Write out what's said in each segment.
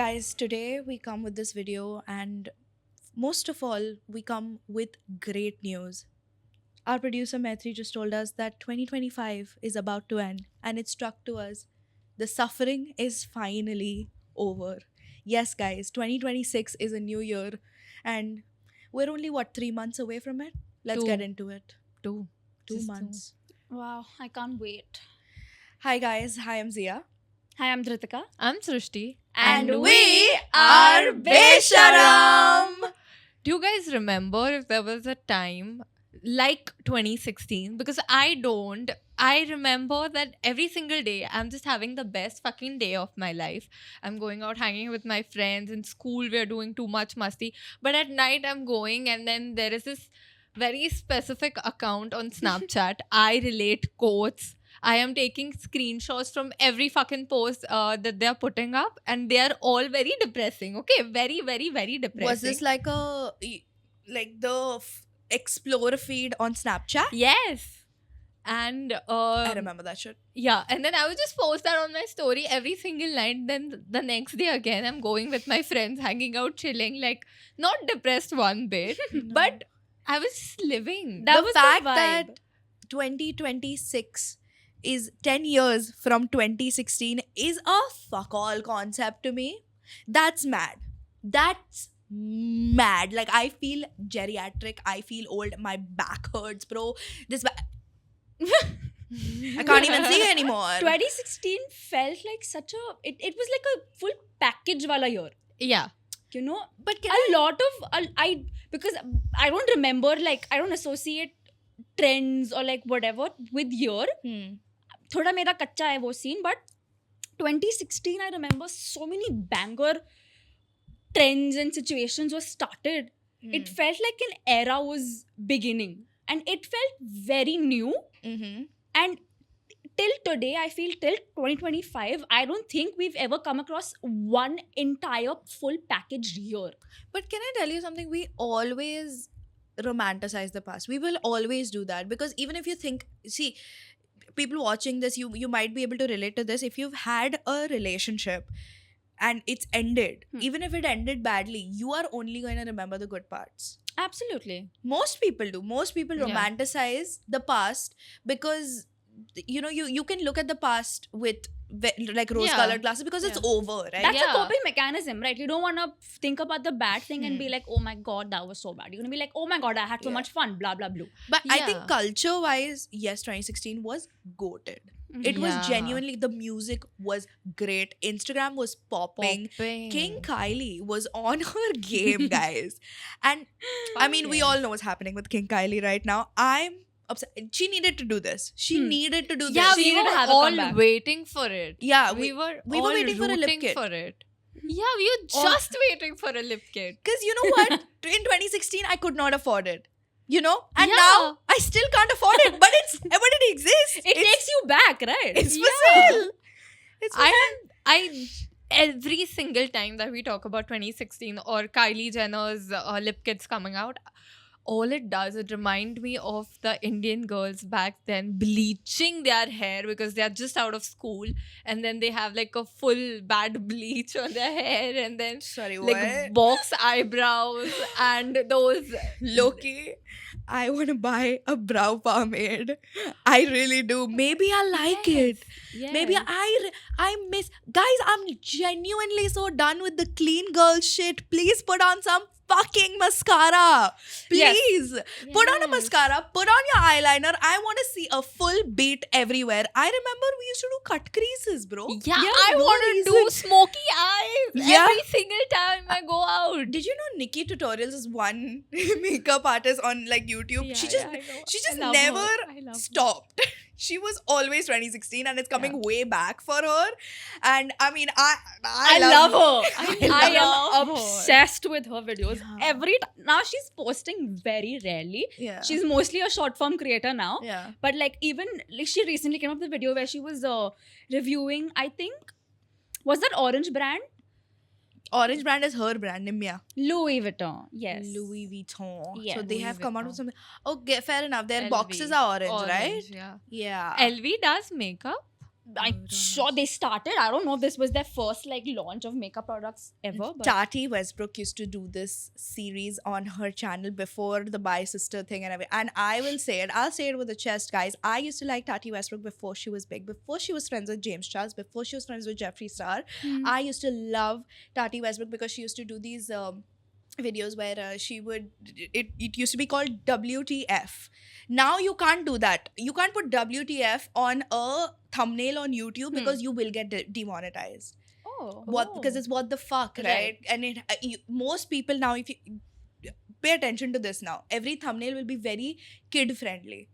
Guys, today we come with this video, and most of all, we come with great news. Our producer Maitri just told us that 2025 is about to end, and it struck to us the suffering is finally over. Yes, guys, 2026 is a new year, and we're only 3 months away from it? Let's get Two. into it. Two. Two Just two. months. Wow, I can't wait. Hi, guys. Hi, I'm Zia. Hi, I'm Dhritika. I'm Srishti. And we are Besharam. Do you guys remember if there was a time like 2016? Because I don't. I remember that every single day I'm just having the best fucking day of my life. I'm going out hanging with my friends. In school, we're doing too much musty. But at night, I'm going, and then there is this very specific account on Snapchat. I relate quotes. I am taking screenshots from every fucking post that they're putting up, and they are all very depressing. Okay, very, very, very depressing. Was this like the Explore feed on Snapchat? Yes. And I remember that shit. yeah, and then I would just post that on my story every single night. Then the next day again, I'm going with my friends, hanging out, chilling, like not depressed one bit, but I was just living. That the was fact the vibe. that 2026 is 10 years from 2016 is a fuck all concept to me. That's mad. That's mad. Like, I feel geriatric. I feel old. My back hurts, bro. I can't even see anymore. 2016 felt like such a. It was like a full package wala year. Yeah. You know, But can a lot of I because I don't remember, like I don't associate trends or like whatever with year. थोड़ा मेरा कच्चा है वो scene, but 2016 I remember so many banger trends and situations were started. It felt like an era was beginning, and it felt very new. And till today, I feel till 2025, I don't think we've ever come across one entire full package year. But can I tell you something? We always romanticize the past. We will always do that, because even if you think, see, people watching this, you might be able to relate to this. If you've had a relationship and it's ended, even if it ended badly, you are only going to remember the good parts. Absolutely. Most people do. Most people Yeah. romanticize the past because you can look at the past with like rose-colored glasses because it's over, right? That's a Yeah. coping mechanism, right? You don't want to think about the bad thing and be like, oh my god, that was so bad. You're going to be like, oh my god, I had so Yeah. much fun, blah, blah, blah. But I think Yeah. culture-wise, yes, 2016 was goated. It was Yeah. genuinely, the music was great. Instagram was popping. King Kylie was on her game, guys. And I mean, we all know what's happening with King Kylie right now. I'm upset. She needed to do this. She needed to do Yeah, this. She we needed to were have a all comeback. waiting for it. Yeah, we were we all were waiting for a lip rooting kit. for it. Yeah, we were Oh. just waiting for a lip kit. Because you know what? In 2016, I could not afford it. You know? And Yeah. now I still can't afford it. But it exists. It takes you back, right? It's for Yeah. sale. It's for sale. I every single time that we talk about 2016 or Kylie Jenner's lip kits coming out, all it does, it remind me of the Indian girls back then bleaching their hair because they are just out of school, and then they have like a full bad bleach on their hair, and then Sorry, like what? box eyebrows and those Loki, I want to buy a brow pomade. I really do. Maybe I like it. Maybe I miss. Guys, I'm genuinely so done with the clean girl shit. Please put on some fucking mascara. Yes. Please. Put on a mascara. Put on your eyeliner. I want to see a full beat everywhere. I remember we used to do cut creases, bro. Yeah, I no want to reason. do smoky eyes Yeah. every single time I go out. Did you know Nikki Tutorials is one makeup artist on like YouTube? She just never stopped. She was always 2016, and it's coming way back for her. And I mean, I love her. I love am her. obsessed with her videos. Yeah. Every now she's posting very rarely. Yeah. She's mostly a short form creator now. Yeah. But like even like she recently came up with a video where she was reviewing, I think, was that Orange brand? Orange brand is her brand, Nimya. Louis Vuitton. Yes. Louis Vuitton. Yeah, So they Louis have come out with Vuitton. something. Okay, fair enough. Their LV. boxes are orange, right? Yeah. Yeah. LV does makeup. I'm sure they started. I don't know if this was their first like launch of makeup products ever. But Tati Westbrook used to do this series on her channel before the Bi Sister thing and everything. And I will say it, I'll say it with a chest, guys. I used to like Tati Westbrook before she was big, before she was friends with James Charles, before she was friends with Jeffree Star. I used to love Tati Westbrook because she used to do these videos where she would, it used to be called WTF. Now you can't do that. You can't put WTF on a thumbnail on YouTube because you will get demonetized. What? Because it's what the fuck, right? Right. And most people now, if you pay attention to this now, every thumbnail will be very kid friendly.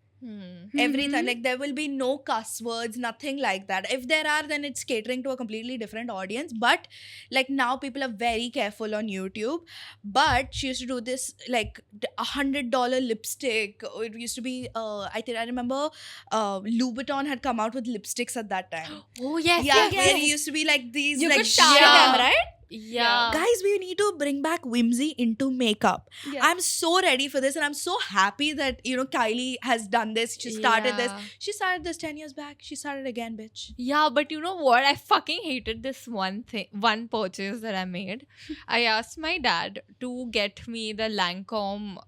Everything, like there will be no cuss words, nothing like that. If there are, then it's catering to a completely different audience. But like now people are very careful on YouTube. But she used to do this like $100 lipstick. It used to be I remember Louboutin had come out with lipsticks at that time. Oh yes, Yeah, yes, where it yes. used to be like these you like could tag yeah. them, right? Yeah. guys, we need to bring back whimsy into makeup. Yeah. I'm so ready for this, and I'm so happy that Kylie has done this. She started this. Yeah. She started this 10 years back. She started again, bitch. Yeah, but you know what? I fucking hated this one purchase that I made. I asked my dad to get me the Lancome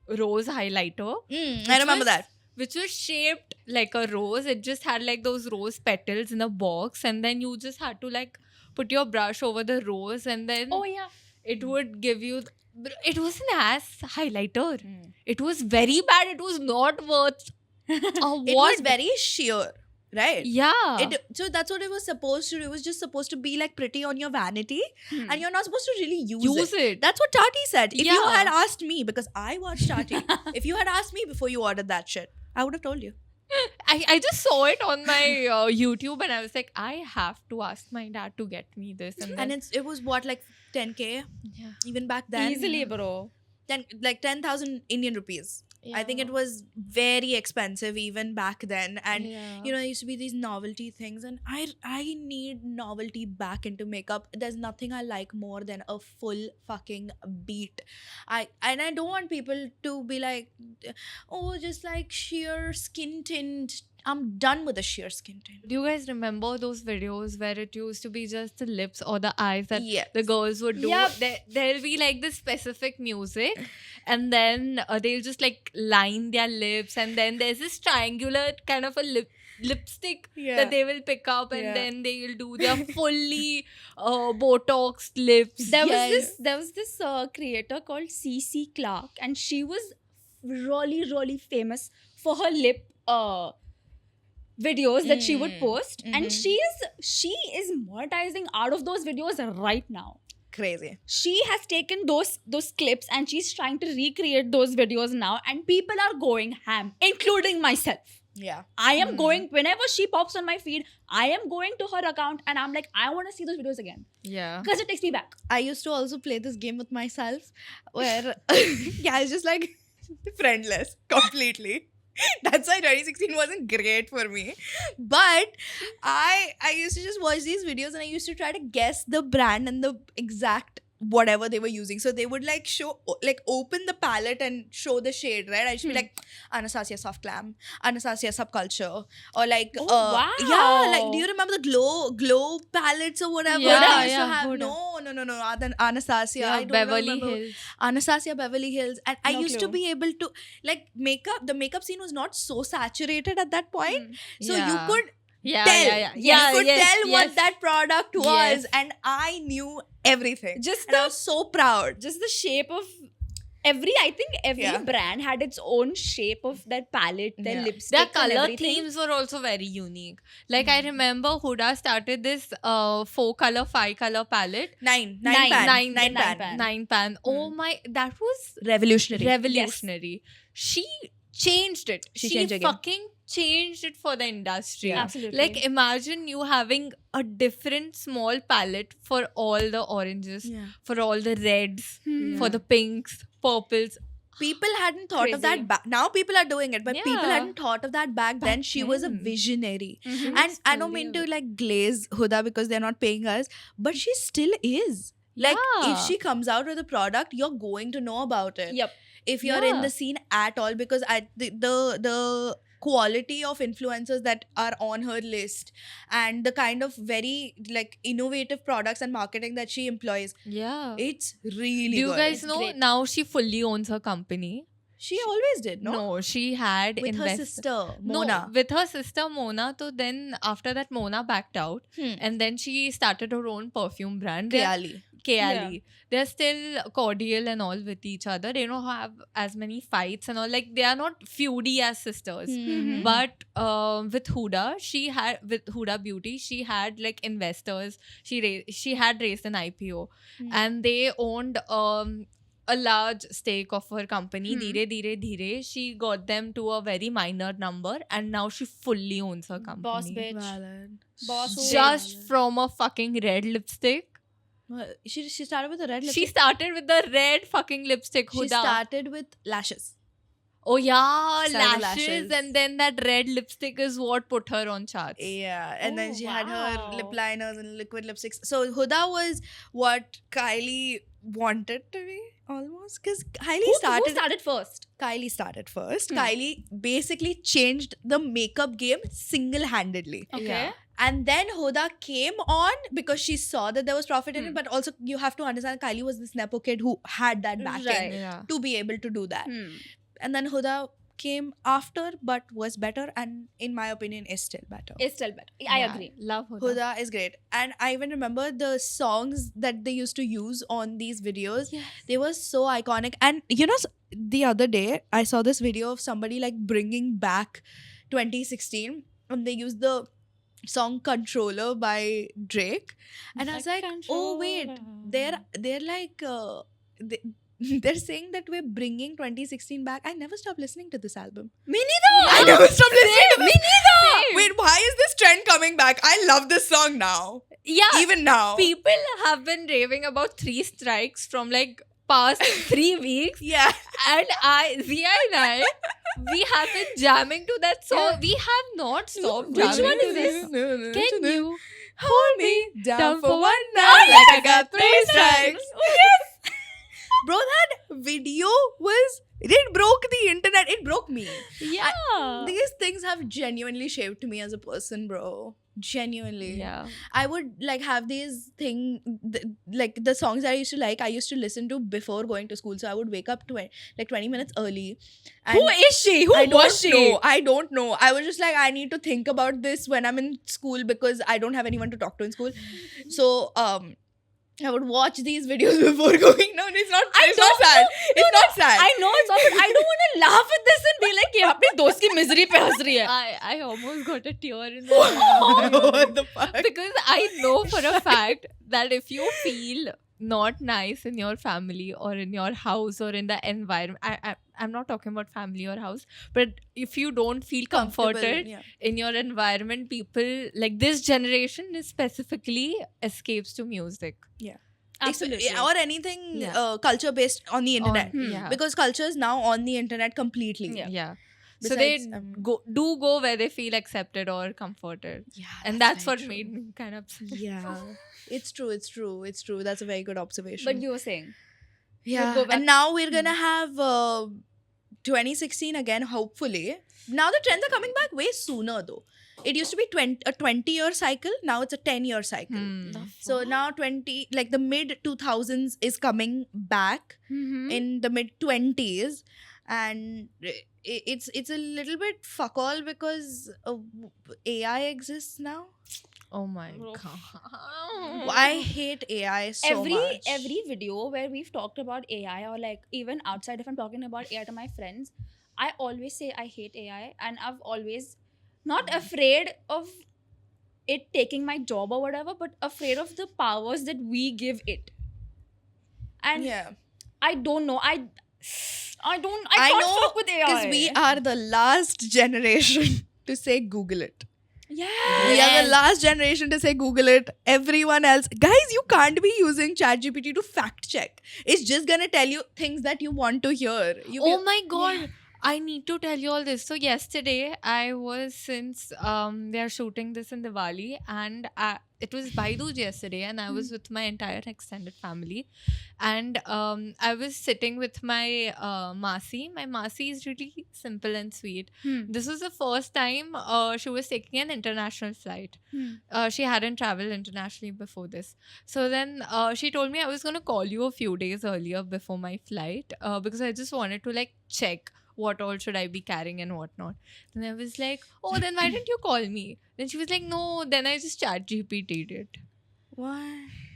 rose highlighter, I remember was- that. which was shaped like a rose. It just had like those rose petals in a box, and then you just had to like put your brush over the rose, and then Oh yeah. it would give you. It was an ass highlighter. It was very bad. It was not worth a It what? was very sheer, right? Yeah. So that's what it was supposed to do. It was just supposed to be like pretty on your vanity, Hmm. and you're not supposed to really use Use it. That's what Tati said. If you Yeah. had asked me, because I watched Tati, if you had asked me before you ordered that shit, I would have told you. I just saw it on my YouTube and I was like, I have to ask my dad to get me this. And, then, And it was what, like 10K yeah. even back then. Easily, bro. 10,000 Indian rupees. I think it was very expensive even back then, and there used to be these novelty things, and I need novelty back into makeup. There's nothing I like more than a full fucking beat. I don't want people to be like, oh, just like sheer skin tint. I'm done with the sheer skin tint. Do you guys remember those videos where it used to be just the lips or the eyes that Yes. the girls would do? Yep. There'll be like this specific music, and then they'll just like line their lips, and then there's this triangular kind of a lipstick that they will pick up, and Yeah. then they'll do their fully Botox lips. There Yes. was this creator called CC Clark, and she was really famous for her lip videos that she would post, and she is monetizing out of those videos right now. Crazy. She has taken those clips and she's trying to recreate those videos now, and people are going ham, including myself. Yeah. I am going, whenever she pops on my feed, I am going to her account and I'm like, I want to see those videos again Yeah. because it takes me back. I used to also play this game with myself where yeah, it's just like friendless completely. That's why 2016 wasn't great for me. But I used to just watch these videos and I used to try to guess the brand and the exact whatever they were using. So they would like show, like open the palette and show the shade, right? I should be like Anastasia Soft Glam, Anastasia Subculture, or like wow. yeah, like do you remember the glow palettes or whatever? Yeah, they used yeah, to have Huda. no Anastasia. Yeah, I don't Beverly remember. Hills. Anastasia Beverly Hills, and I No used to clue. be able to like the makeup scene was not so saturated at that point, so you Yeah. could Yeah, tell, yeah. you could tell what yes. that product was, Yes. and I knew everything. Just And I was so proud. just the shape of every Yeah. brand had its own shape of their palette, their Yeah. lipstick, Their and color everything. themes were also very unique. Like I remember Huda started this 4-color, 5-color palette. Nine Nine. pan. Nine- Nine nine pan. pan. 9-pan. Oh my, that was Revolutionary. revolutionary. She changed it. She She changed the game. fucking changed it for the industry. Yeah. Absolutely. Like imagine you having a different small palette for all the oranges, Yeah. for all the reds, Hmm. for the pinks, purples. People hadn't thought of that Crazy. back. Now people are doing it, but people Yeah. hadn't thought of that back then. She was a then. visionary. Mhm. And I don't mean to like glaze Huda because they're not paying us, but she still is. Like if Yeah. she comes out with a product, you're going to know about it. Yep. If you're in Yeah. the scene at all, because the quality of influencers that are on her list and the kind of very like innovative products and marketing that she employs, Yeah. it's really Do you good. guys It's know great. now she fully owns her company? She always did, no? No, she had With her invest- sister, No, Mona. with her sister Mona. So then after that, Mona backed out, and then she started her own perfume brand. Kayali. Kayali. They're still cordial and all with each other. They don't have as many fights and all. Like they are not feudly as sisters. Mhm. But with Huda, with Huda Beauty, she had like investors. She had raised an IPO, and they owned a large stake of her company. Dheere, dheere, dheere. She got them to a very minor number, and now she fully owns her company. Boss bitch. Valid. Boss So Just valid. from a fucking red lipstick. Well, she started with a red She lipstick. started with the red fucking lipstick. She Huda. started with lashes. Oh yeah, Started lashes, lashes. and then that red lipstick is what put her on charts. Yeah, and then Oh, she had her wow. lip liners and liquid lipsticks. So Huda was what Kylie wanted to be almost, because Who started first? Kylie started first. Hmm. Kylie basically changed the makeup game single-handedly. Okay. Yeah. And then Huda came on because she saw that there was profit in it, Hmm. but also you have to understand Kylie was this Nepo kid who had that backing Right. Yeah. to be able to do that. Hmm. And then Huda came after but was better, and in my opinion is still better. It's still better. I Yeah, agree. Love Huda. Huda is great. And I even remember the songs that they used to use on these videos. They were so iconic. And you know, the other day I saw this video of somebody like bringing back 2016, and they used the song Controller by Drake. And I was like, oh wait, they're like they're saying that we're bringing 2016 back. I never stopped listening to this album. Me neither. I never stopped listening to Me this. neither. Same. Wait, why is this trend coming back? I love this song now. Yeah. Even now. People have been raving about 3 strikes from like past 3 weeks, Yeah. and Zia and I, we have been jamming to that song. We have not stopped Which jamming one to is this. this? Can you hold me down for one night night like I got 3 strikes? Bro, that video it broke the internet. It broke me. Yeah. These things have genuinely shaped me as a person, bro. Genuinely. Yeah. I would like have these like the songs that I used to listen to before going to school. So I would wake up 20 minutes early. And Who is she? Who I was she? don't know. I don't know. I was just like, I need to think about this when I'm in school because I don't have anyone to talk to in school. So I would watch these videos before going. No, it's not. It's not sad. It's not sad. I know it's all, but I don't want to laugh at this and be like, "ये अपने दोस्त की misery पे हंस रही है." I almost got a tear in my eye. What the fuck? Because I know for a fact that if you feel not nice in your family or in your house or in the environment, I'm not talking about family or house, but if you don't feel comforted Yeah. in your environment, people like this generation is specifically escapes to music. Absolutely. Or anything Yeah. culture based on the internet. Yeah. Because culture is now on the internet completely. Yeah. So they Besides, go where they feel accepted or comforted. Yeah, And that's very what true. made me kind of upset. Yeah, it's true. That's a very good observation. But you were saying, yeah, go back- and now we're gonna have 2016 again. Hopefully, now the trends are coming back way sooner though. It used to be a 20-year cycle. Now it's a 10-year cycle. Hmm. So now 20, like the mid 2000s is coming back in the mid 20s, and it's a little bit fuck all because AI exists now. Oh my Oh. god. I hate AI so much. every video where we've talked about AI, or like even outside, if I'm talking about AI to my friends, I always say I hate AI, and I've always not afraid of it taking my job or whatever, but afraid of the powers that we give it. And yeah, I don't know. I I can't know, fuck with AI. because we are the last generation to say Google it. Yeah. We are the last generation to say Google it. Everyone else, guys, you can't be using ChatGPT to fact check. It's just gonna tell you things that you want to hear. Oh my god. I need to tell you all this. So yesterday, I was since we are shooting this in Diwali, and it was Bhai Dooj yesterday, and I was with my entire extended family, and I was sitting with my Masi. My Masi is really simple and sweet. This was the first time she was taking an international flight. She hadn't traveled internationally before this. So then she told me I was going to call you a few days earlier before my flight because I just wanted to like check what all should I be carrying and what not. And I was like, oh, then why didn't you call me? Then she was like, no, then I just chat GPT'd it. What?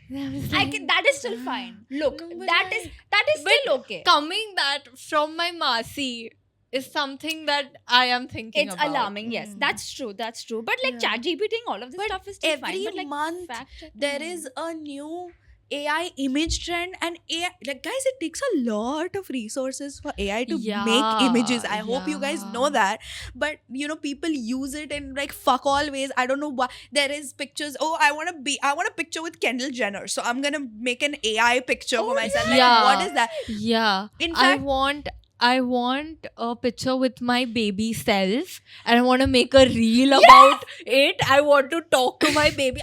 And I was I like, can, that is still fine. Look, No, but that is But still okay. coming that from my Masi is something that I am thinking It's about. alarming. Yes, that's true. That's true. But like Yeah. chat GPT, all of this But stuff is still fine. every But like month fact checking, there is a new AI image trend, and AI, like, guys, it takes a lot of resources for AI to make images. I hope you guys know yeah. that. But you know, people use it in like fuck all ways. I don't know why. There is pictures. Oh, I want a picture with Kendall Jenner, so I'm gonna make an AI picture for myself. Like, yeah. what is that? Yeah. In I fact, want a picture with my baby self, and I want to make a reel about it. I want to talk to my baby.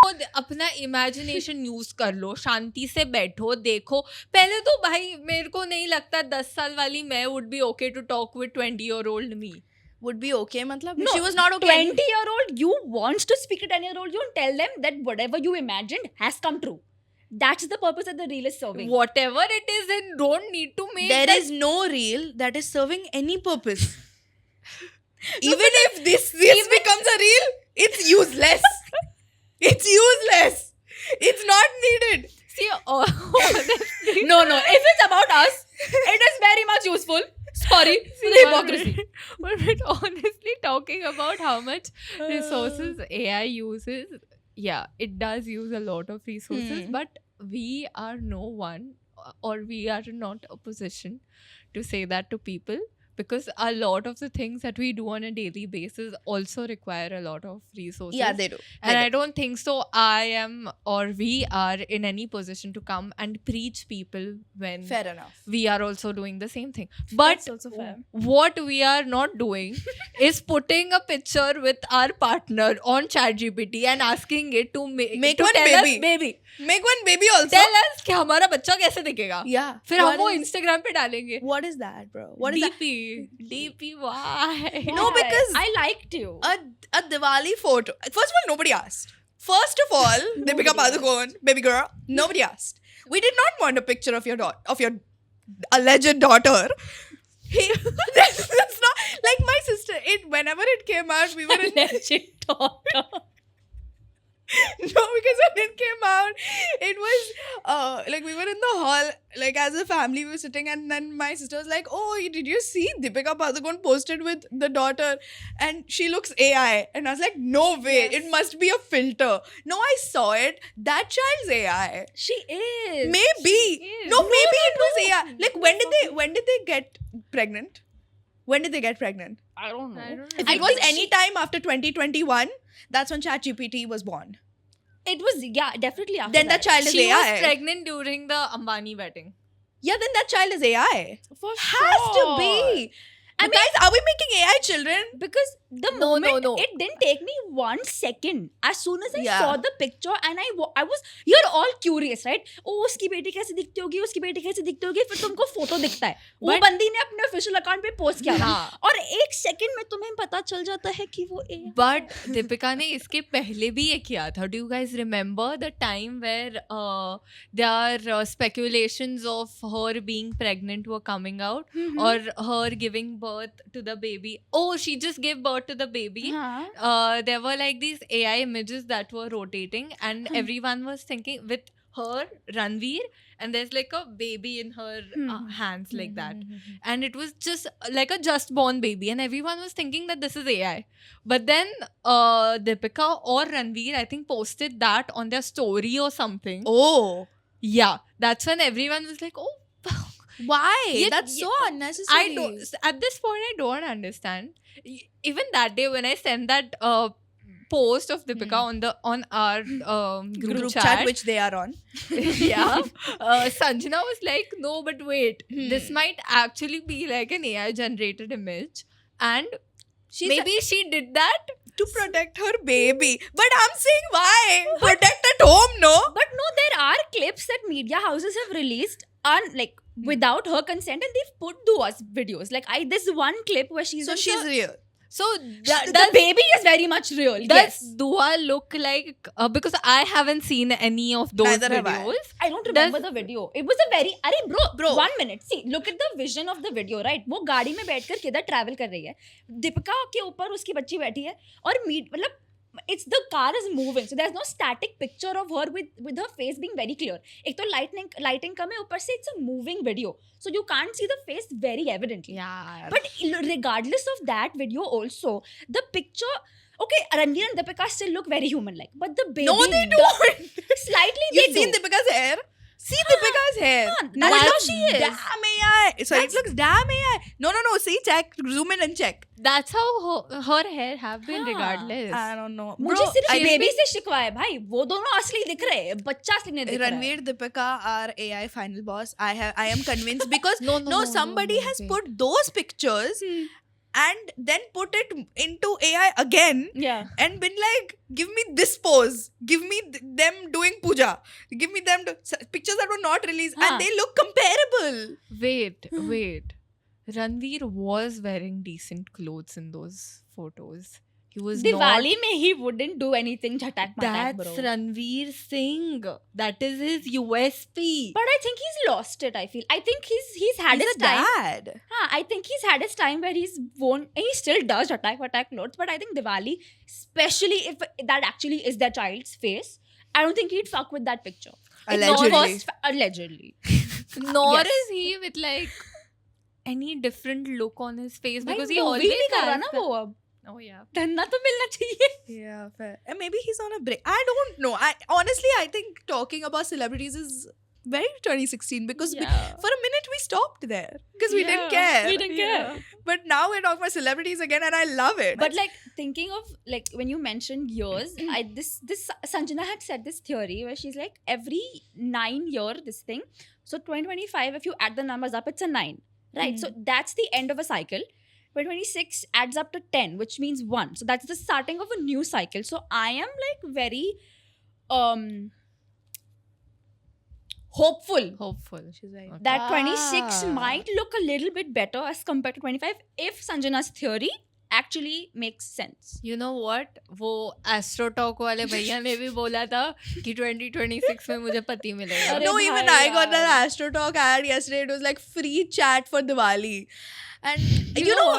खुद अपना imagination use कर लो, शांति से बैठो, देखो. पहले तो भाई मेरे को नहीं लगता 10 साल वाली मैं would be okay to talk with 20-year-old me. would be okay. Matlab, No, she was not okay. 20-year-old, you wants to speak to 10-year-old, you and tell them that whatever you imagined has come true. That's the purpose that the reel is serving. Whatever it is, then don't need to make There that. is no reel that is serving any purpose. Even if this becomes a reel, it's useless. It's useless. It's not needed. See, honestly, No, if it's about us, it is very much useful. Sorry for the hypocrisy. But honestly, talking about how much resources AI uses, yeah, it does use a lot of resources, but we are no one, or we are not a position to say that to people, because a lot of the things that we do on a daily basis also require a lot of resources. Yeah, they do. And I don't think so I am or we are in any position to come and preach people when Fair enough. we are also doing the same thing. But That's also fair. what we are not doing is putting a picture with our partner on ChatGPT and asking it to Make to one tell baby. us baby. Make one baby also. Tell us कि हमारा बच्चा कैसे दिखेगा. Yeah. फिर हम What वो is- Instagram पे डालेंगे. What is that, bro? What is that? DP, why? No, Why? because I liked you. A Diwali photo. First of all, nobody asked. First of all, Deepika Padukone, baby girl, nobody asked. We did not want a picture of your alleged daughter. That's not like my sister. Whenever it came out, we were in Legit daughter. no, because when it came out, it was like we were in the hall, like as a family, we were sitting, and then my sister was like, "Oh, did you see Deepika Padukone posted with the daughter, and she looks AI?" And I was like, "No way, Yes. it must be a filter." No, I saw it. That child's AI. She is. Maybe is. no, maybe no, it was no. AI. Like when did they get pregnant? When did they get pregnant? I don't know. I don't know. If I it was think any time after 2021, that's when ChatGPT was born. It was, yeah, definitely after Then that child is She AI. was pregnant during the Ambani wedding. Yeah, then that child is AI. For Has to be. But guys, are we making AI children? Because the No, moment no. it didn't take me 1 second. As soon as I Yeah. saw the picture and I was, you're all curious, right? Oh, उसकी बेटी कैसे दिखती होगी, उसकी बेटी कैसे दिखती होगी, फिर तुमको फोटो दिखता है. वो But- बंदी ने अपने ऑफिशियल अकाउंट पे पोस्ट किया था. हाँ. और 1 सेकंड में तुम्हें पता चल जाता है कि वो AI But Deepika ने इसके पहले भी ये किया था. Do you guys remember the time where there are speculations of her being pregnant were coming out, or her giving birth to the baby? Oh, she just gave birth to the baby. हाँ. There were like these AI images that were rotating, and everyone was thinking with her Ranveer, and there's like a baby in her hands like that, and it was just like a just born baby, and everyone was thinking that this is AI. But then Deepika or Ranveer, I think, posted that on their story or something. Oh. Yeah, that's when everyone was like, oh. Why? Yeah, That's yeah. so unnecessary. I don't. At this point, I don't understand. Even that day when I sent that post of Deepika on our group chat. which they are on. Yeah, Sanjana was like, no, but wait, this might actually be like an AI generated image, and maybe she did that To protect her baby. But I'm saying why? Protect at home, no? But no, there are clips that media houses have released without her consent, and they've put Dua's videos. Like this one clip where she's So she's real. so the baby is very much real. does Yes. Dua look like because I haven't seen any of those Neither have I. videos. I don't remember the video. It was a very bro 1 minute. See, look at the vision of the video, right? वो गाड़ी में बैठकर किधर travel कर रही है. दीपिका के ऊपर उसकी बच्ची बैठी है और मतलब it's the car is moving, so there's no static picture of her with her face being very clear. एक तो lighting कम है, ऊपर से it's a moving video, so you can't see the face very evidently. Yeah. But regardless of that video also, the picture, okay, Ranveer and Deepika still look very human-like, but the baby... No, they don't. Slightly You've they seen do. Deepika's hair? See Deepika's hair. That's how she is. Damn AI. Sorry, it looks damn AI. No. See, check. Zoom in and check. That's how her hair have been हाँ. regardless. I don't know. मुझे सिर्फ I baby से शिकवा है भाई, वो दोनों असली दिख रहे हैं, बच्चा असली नहीं दिख रहा है. Ranveer, Deepika are AI final boss. I am convinced because No, somebody has wait. put those pictures and then put it into AI again Yeah. and been like, give me this pose, give me them doing puja, give me them pictures that were not released Huh. and they look comparable. Wait. Ranveer was wearing decent clothes in those photos. He was Diwali not. में he wouldn't do anything झटक मटक, That's bro. Ranveer Singh. That is his USP. But I think he's lost it. I feel. I think he's had He's his a time. dad. I think he's had his time where he's worn. He still does attack clothes, but I think Diwali, especially if that actually is their child's face, I don't think he'd fuck with that picture. Allegedly. Allegedly. Nor Yes. is he with like any different look on his face भाई, because he movie always नहीं कर रहा has ना that- वो अब. Oh yeah. Dhanna तो मिलना चाहिए. Yeah, fair. And maybe he's on a break. I don't know. I think talking about celebrities is very 2016 because for a minute we stopped there because we didn't care. We didn't care. But now we're talking about celebrities again, and I love it. But like thinking of like when you mentioned years, this Sanjana had said this theory where she's like every 9 year this thing. So 2025, if you add the numbers up, it's a 9, right? So that's the end of a cycle. 2026 adds up to 10, which means 1. So that's the starting of a new cycle. So I am like very hopeful she's right. that 26 might look a little bit better as compared to 25 if Sanjana's theory actually makes sense. You know what? वो astro talk वाले भैया ने भी बोला था कि 2026 में मुझे पति मिलेगा. अरे No, even bhai I got yaar. that Astro Talk ad yesterday. It was like free chat for Diwali. And you know,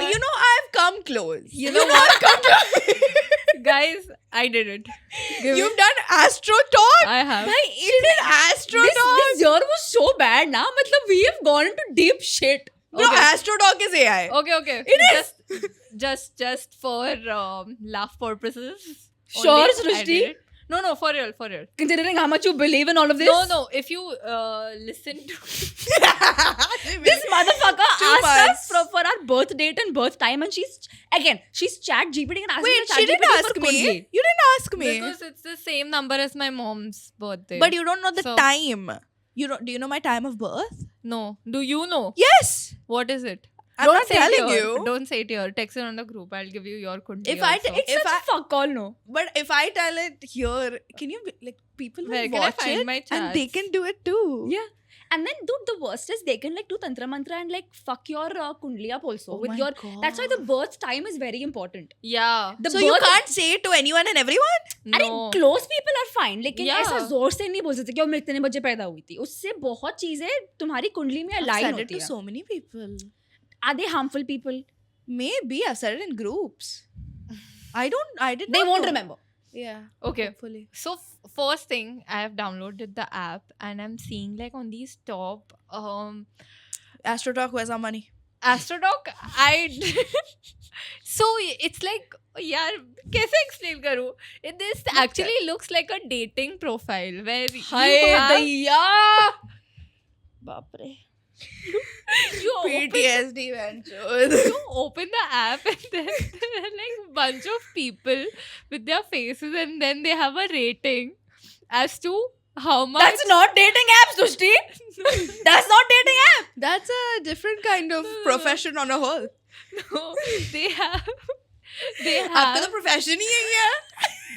I've come close. You know what? Come Guys, I did it. You've done Astro Talk? I have. Bhai, She did Astro Talk? this year was so bad now. Matlab, we have gone into deep shit. Bro, Okay. Astro Talk is AI. Okay. It is. Just for laugh purposes. Sure, only, I Srishti. did it. No, for real. Considering how much you believe in all of this. No. If you listen to This motherfucker 2 asked months. us for our birth date and birth time, and she's chat GPT and asking Wait, the she chat didn't GPT ask for me. Kundli. You didn't ask me. because it's the same number as my mom's birthday. But you don't know the So- time. Do you know my time of birth? No. Do you know? Yes. What is it? I'm not say it telling here. you. Don't say it here. Text it on the group. I'll give you your kundi. If I also. t- It's such a fuck all, no. But if I tell it here, can you people will Where can I watch find it my and they chats? can do it too. Yeah. And then, dude, the worst is they can like do tantra mantra and like fuck your kundli up also Oh with my your. God. That's why the birth time is very important. Yeah. The So you birth- can't say it to anyone and everyone? अरे No. Close people are fine, लेकिन Yeah. ऐसा जोर से नहीं बोल सकते कि वो मैं इतने बजे पैदा हुई थी. उससे बहुत चीजें तुम्हारी कुंडली में I've अलाइन said it होती to है. so many people. Are they harmful people? Maybe I've said it in groups. I did They not won't know. remember. Yeah. Okay. Hopefully. So first thing, I have downloaded the app and I'm seeing like on these top Astro Talk, where's our money? Astrodoc. So it's like यार कैसे explain करूँ? This actually looks like a dating profile where you have दैया. बाप रे. You open, PTSD, man. Chod. you open the app and then there are like bunch of people with their faces, and then they have a rating as to how much. That's not dating apps, Dushti. That's not dating app. That's a different kind of profession on a whole. No, they have आपका तो profession ही यही है.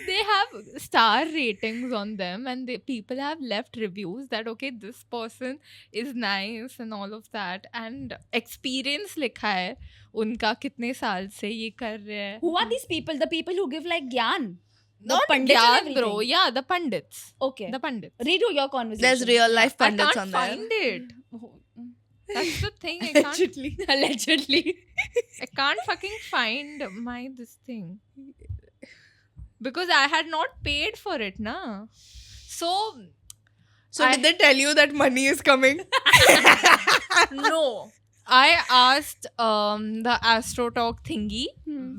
they have star ratings on them, and people have left reviews that okay, this person is nice and all of that, and experience लिखा है उनका कितने साल से ये कर रहे हैं. Who are these people? The people who give like gyan? The Not pandits and Gyan, everything? bro. Yeah, the pandits. Okay. The pandits. Read your conversation. There's real life I pundits can't on there. find it. That's the thing. I can't. Allegedly. Allegedly. I can't fucking find my this thing because I had not paid for it, na. So So did they tell you that money is coming? no. I asked the AstroTalk thingy,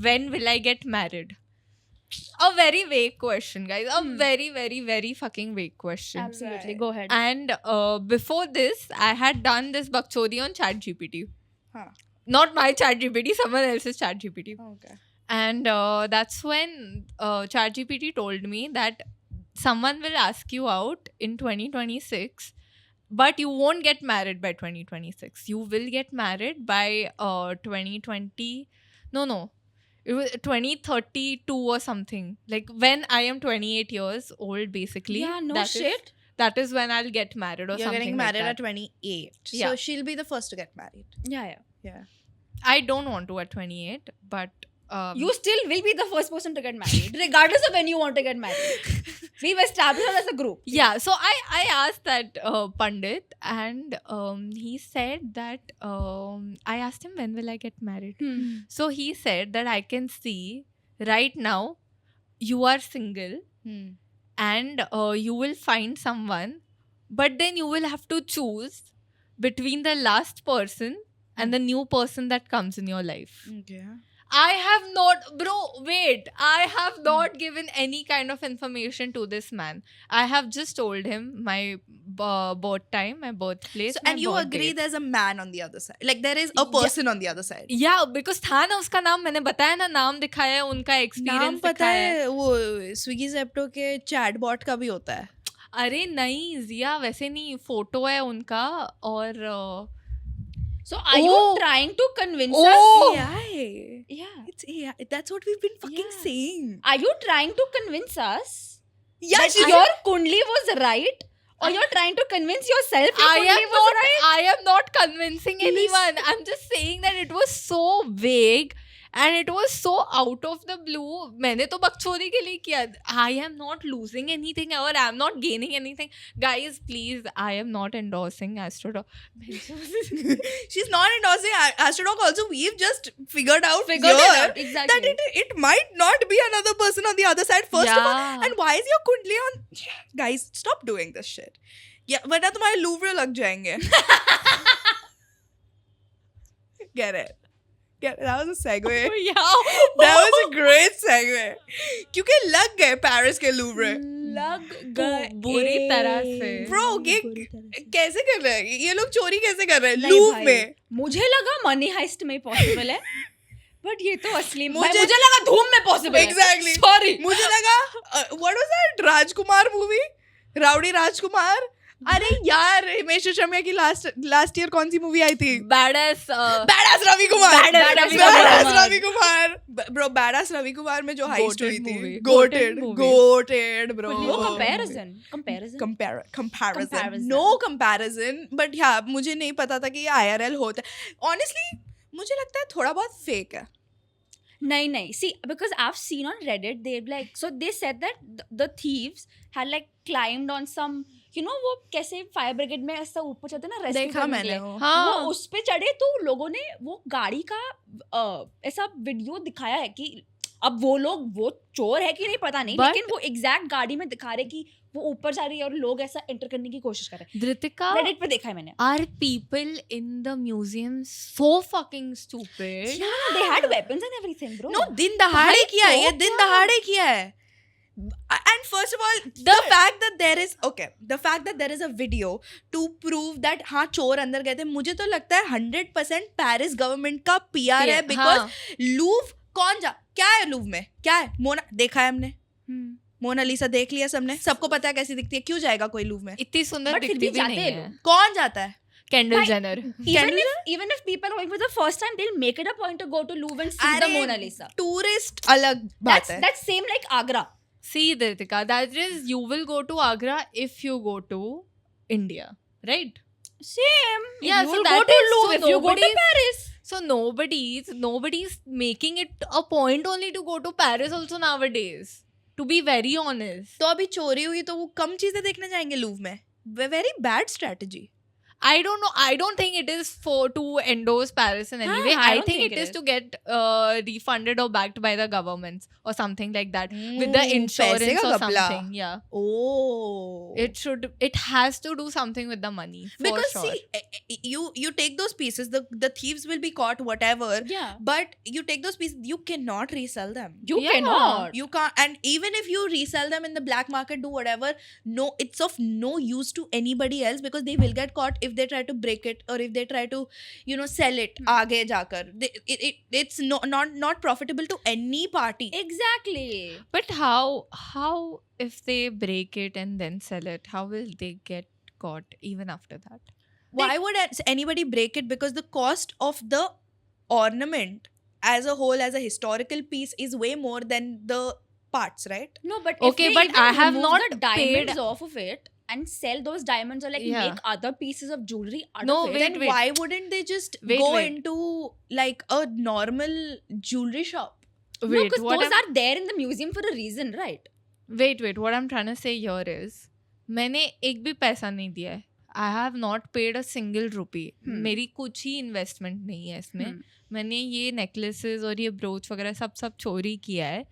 when will I get married? A very vague question, guys. A very, very, very fucking vague question. Absolutely. Right. Go ahead. And before this, I had done this bakchodi on ChatGPT. Huh. Not my ChatGPT, someone else's ChatGPT. Okay. And that's when ChatGPT told me that someone will ask you out in 2026, but you won't get married by 2026. You will get married by 2020. No. It was 2032 or something. Like when I am 28 years old, basically. Yeah, no that is- shit. that is when I'll get married or You're something. getting like married that. at 28. Yeah. So she'll be the first to get married. Yeah. Yeah. I don't want to at 28, but You still will be the first person to get married, regardless of when you want to get married. We've established that as a group. yeah. So I asked that Pandit, and he said that I asked him when will I get married. So he said that I can see right now you are single and you will find someone, but then you will have to choose between the last person and the new person that comes in your life. Okay. I have not given any kind of information to this man. I have just told him my birth time, my birthplace. So, my and you birth agree date. there's a man on the other side. Like there is a person on the other side. Yeah, because था ना उसका नाम, मैंने बताया ना, नाम दिखाया है, उनका नाम एक्सपीरियंस पता दिखाया है. है वो स्विगी जेप्टो के चैटबॉट का भी होता है. अरे नहीं जिया, वैसे नहीं, फोटो है उनका. और So are you trying to convince us? AI. Yeah. It's AI. That's what we've been fucking Yeah. saying. Are you trying to convince us Yeah, that your kundli was right, or you're trying to convince yourself your kundli was right? I am not convincing anyone. I'm just saying that it was so vague and it was so out of the blue. मैंने तो बकचोदी के लिए किया. I am not losing anything or I am not gaining anything. Guys, please, I am not endorsing AstroTalk. She's not endorsing AstroTalk. Also, we've just figured out Figured it here out, exactly. that it might not be another person on the other side. First of all, Yeah. and why is your kundli on? Guys, stop doing this shit. Yeah, वरना तुम्हारे लूवरे लग जाएंगे. Get it. That was a segue. Yeah. That was a great segue. क्योंकि लग गए Paris के लूवरे. लग गए बुरी तरह से. Bro, ये कैसे कर रहे हैं? ये लोग चोरी कैसे कर रहे हैं? नहीं लूव भाई, में. मुझे लगा मनी हाइस्ट में पॉसिबल है, बट ये तो असली में मुझे- मुझे लगा धूम में पॉसिबल है. Exactly. Sorry. मुझे लगा what was that Rajkumar movie? Rowdy Rajkumar. अरे यार हिमेश रेशमिया की लास्ट ईयर कौन सी मूवी आई थी? Badass. Badass Ravi Kumar. Badass Ravi Badass Kumar. Ravi Kumar. Bro, badass Ravi Kumar में जो हाइस्ट हुई Goated थी. movie. Goated Goated bro. No Oh. comparison. Comparison. No comparison. But yeah, मुझे नहीं पता था कि ये IRL होता है. Honestly, मुझे लगता है थोड़ा बहुत फेक है. नहीं. See, because I've seen on Reddit, they've like, so they said that the thieves had like climbed on some, you know, वो कैसे फायर ब्रिगेड में ऐसा ऊपर चढ़ते ना रेस्क्यू देखा करने के मैंने लिए. वो. हाँ. वो उस पे चढ़े तो लोगों ने वो गाड़ी का ऐसा वीडियो दिखाया है कि अब वो लोग वो चोर है कि नहीं पता नहीं, But- लेकिन वो एग्जैक्ट गाड़ी में दिखा रहे कि वो ऊपर जा रही है और लोग ऐसा एंटर करने की कोशिश कर रहे हैं. Dhritika, रेडिट पे देखा है मैंने. are people in the museum so fucking stupid? Yeah, they had weapons and everything, bro. No, दिन दहाड़े भाई किया है. तो ये दिन क्या? दहाड़े किया है. And first of all, the fact that there is a video to prove that हाँ चोर अंदर गए थे, मुझे तो लगता है 100% पेरिस गवर्नमेंट का PR है, because लूव क्या है लूव में, क्या है? मोना देखा है हमने, मोनालिसा देख लिया सबने, सबको पता है कैसी दिखती है, क्यों जाएगा कोई लूव में? इतनी सुंदर दिखती भी नहीं है। कौन जाता है? Kendall Jenner. Even if people are going for the first time, they'll make it a point to go to Louvre and see the Mona Lisa. Tourist अलग बात है. That's same like Agra. See, Diritika, that is, you will go to Agra if you go to India, right? Same. Yeah, you so will that go to is- Louvre so if you go to nobody's- Paris. So nobody's making it a point only to go to Paris also nowadays. To be very honest. तो अभी चोरी हुई तो वो कम चीजें देखने जाएंगे Louvre में. Very bad strategy. I don't know. I don't think it is to endorse Paris in any way. I I don't think think it it is is. to get refunded or backed by the governments or something like that with the पैसे insurance का or घपला. something. Yeah, Oh. it has to do something with the money for Because sure. see, you take those pieces, the thieves will be caught, whatever. Yeah. But you take those pieces, you cannot resell them. You Yeah. cannot. You can't, and even if you resell them in the black market, do whatever, no, it's of no use to anybody else, because they will get caught if they try to break it, or if they try to, sell it आगे जाकर. It's not profitable to any party. Exactly. But how if they break it and then sell it? How will they get caught even after that? Why would anybody break it? Because the cost of the ornament as a whole, as a historical piece, is way more than the parts, right? No, but Okay, if they but even I have remove not the diamonds paid- off of it and sell those diamonds, or like Yeah. make other pieces of jewelry out No, of it. Then why wouldn't they just Wait, go wait. into like a normal jewelry shop? No, Wait, because what those I'm- are there in the museum for a reason, right? wait. What I'm trying to say here is, मैंने एक भी पैसा नहीं दिया है. I have not paid a single rupee. मेरी कुछ ही investment नहीं है इसमें. मैंने ये नेकलेसेस और ये ब्रोच वगैरह सब चोरी किया है.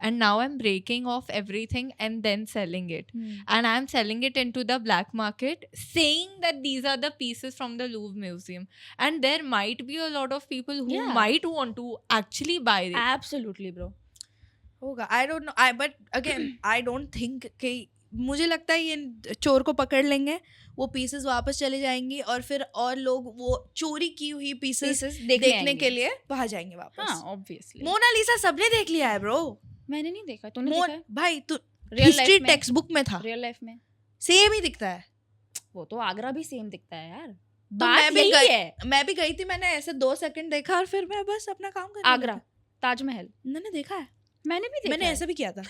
And now I'm breaking off everything and then selling it. And I'm selling it into the black market, saying that these are the pieces from the Louvre Museum. And there might be a lot of people who Yeah. might want to actually buy it. Absolutely, bro. होगा, I don't know. But again, I don't think कि मुझे लगता है ये चोर को पकड़ लेंगे, वो पीसेस वापस चले जाएंगी, और फिर और लोग वो चोरी की हुई पीसेस Pieces देखने आएंगे। के लिए वहां जाएंगे वापस. हाँ, obviously. मोनालिसा सबने देख लिया है ब्रो. मैंने नहीं देखा. तूने देखा है? भाई तू Real हिस्ट्री life में? टेक्स्ट बुक में था, Real life में? सेम ही दिखता है. वो तो आगरा भी सेम दिखता है यार. तो बात मैं यही है. भी गई थी, मैंने ऐसे 2 सेकंड देखा और फिर मैं बस अपना काम कर आगरा, ताजमहल. मैंने देखा है. मैंने भी देखा. मैंने है. ऐसा भी किया था.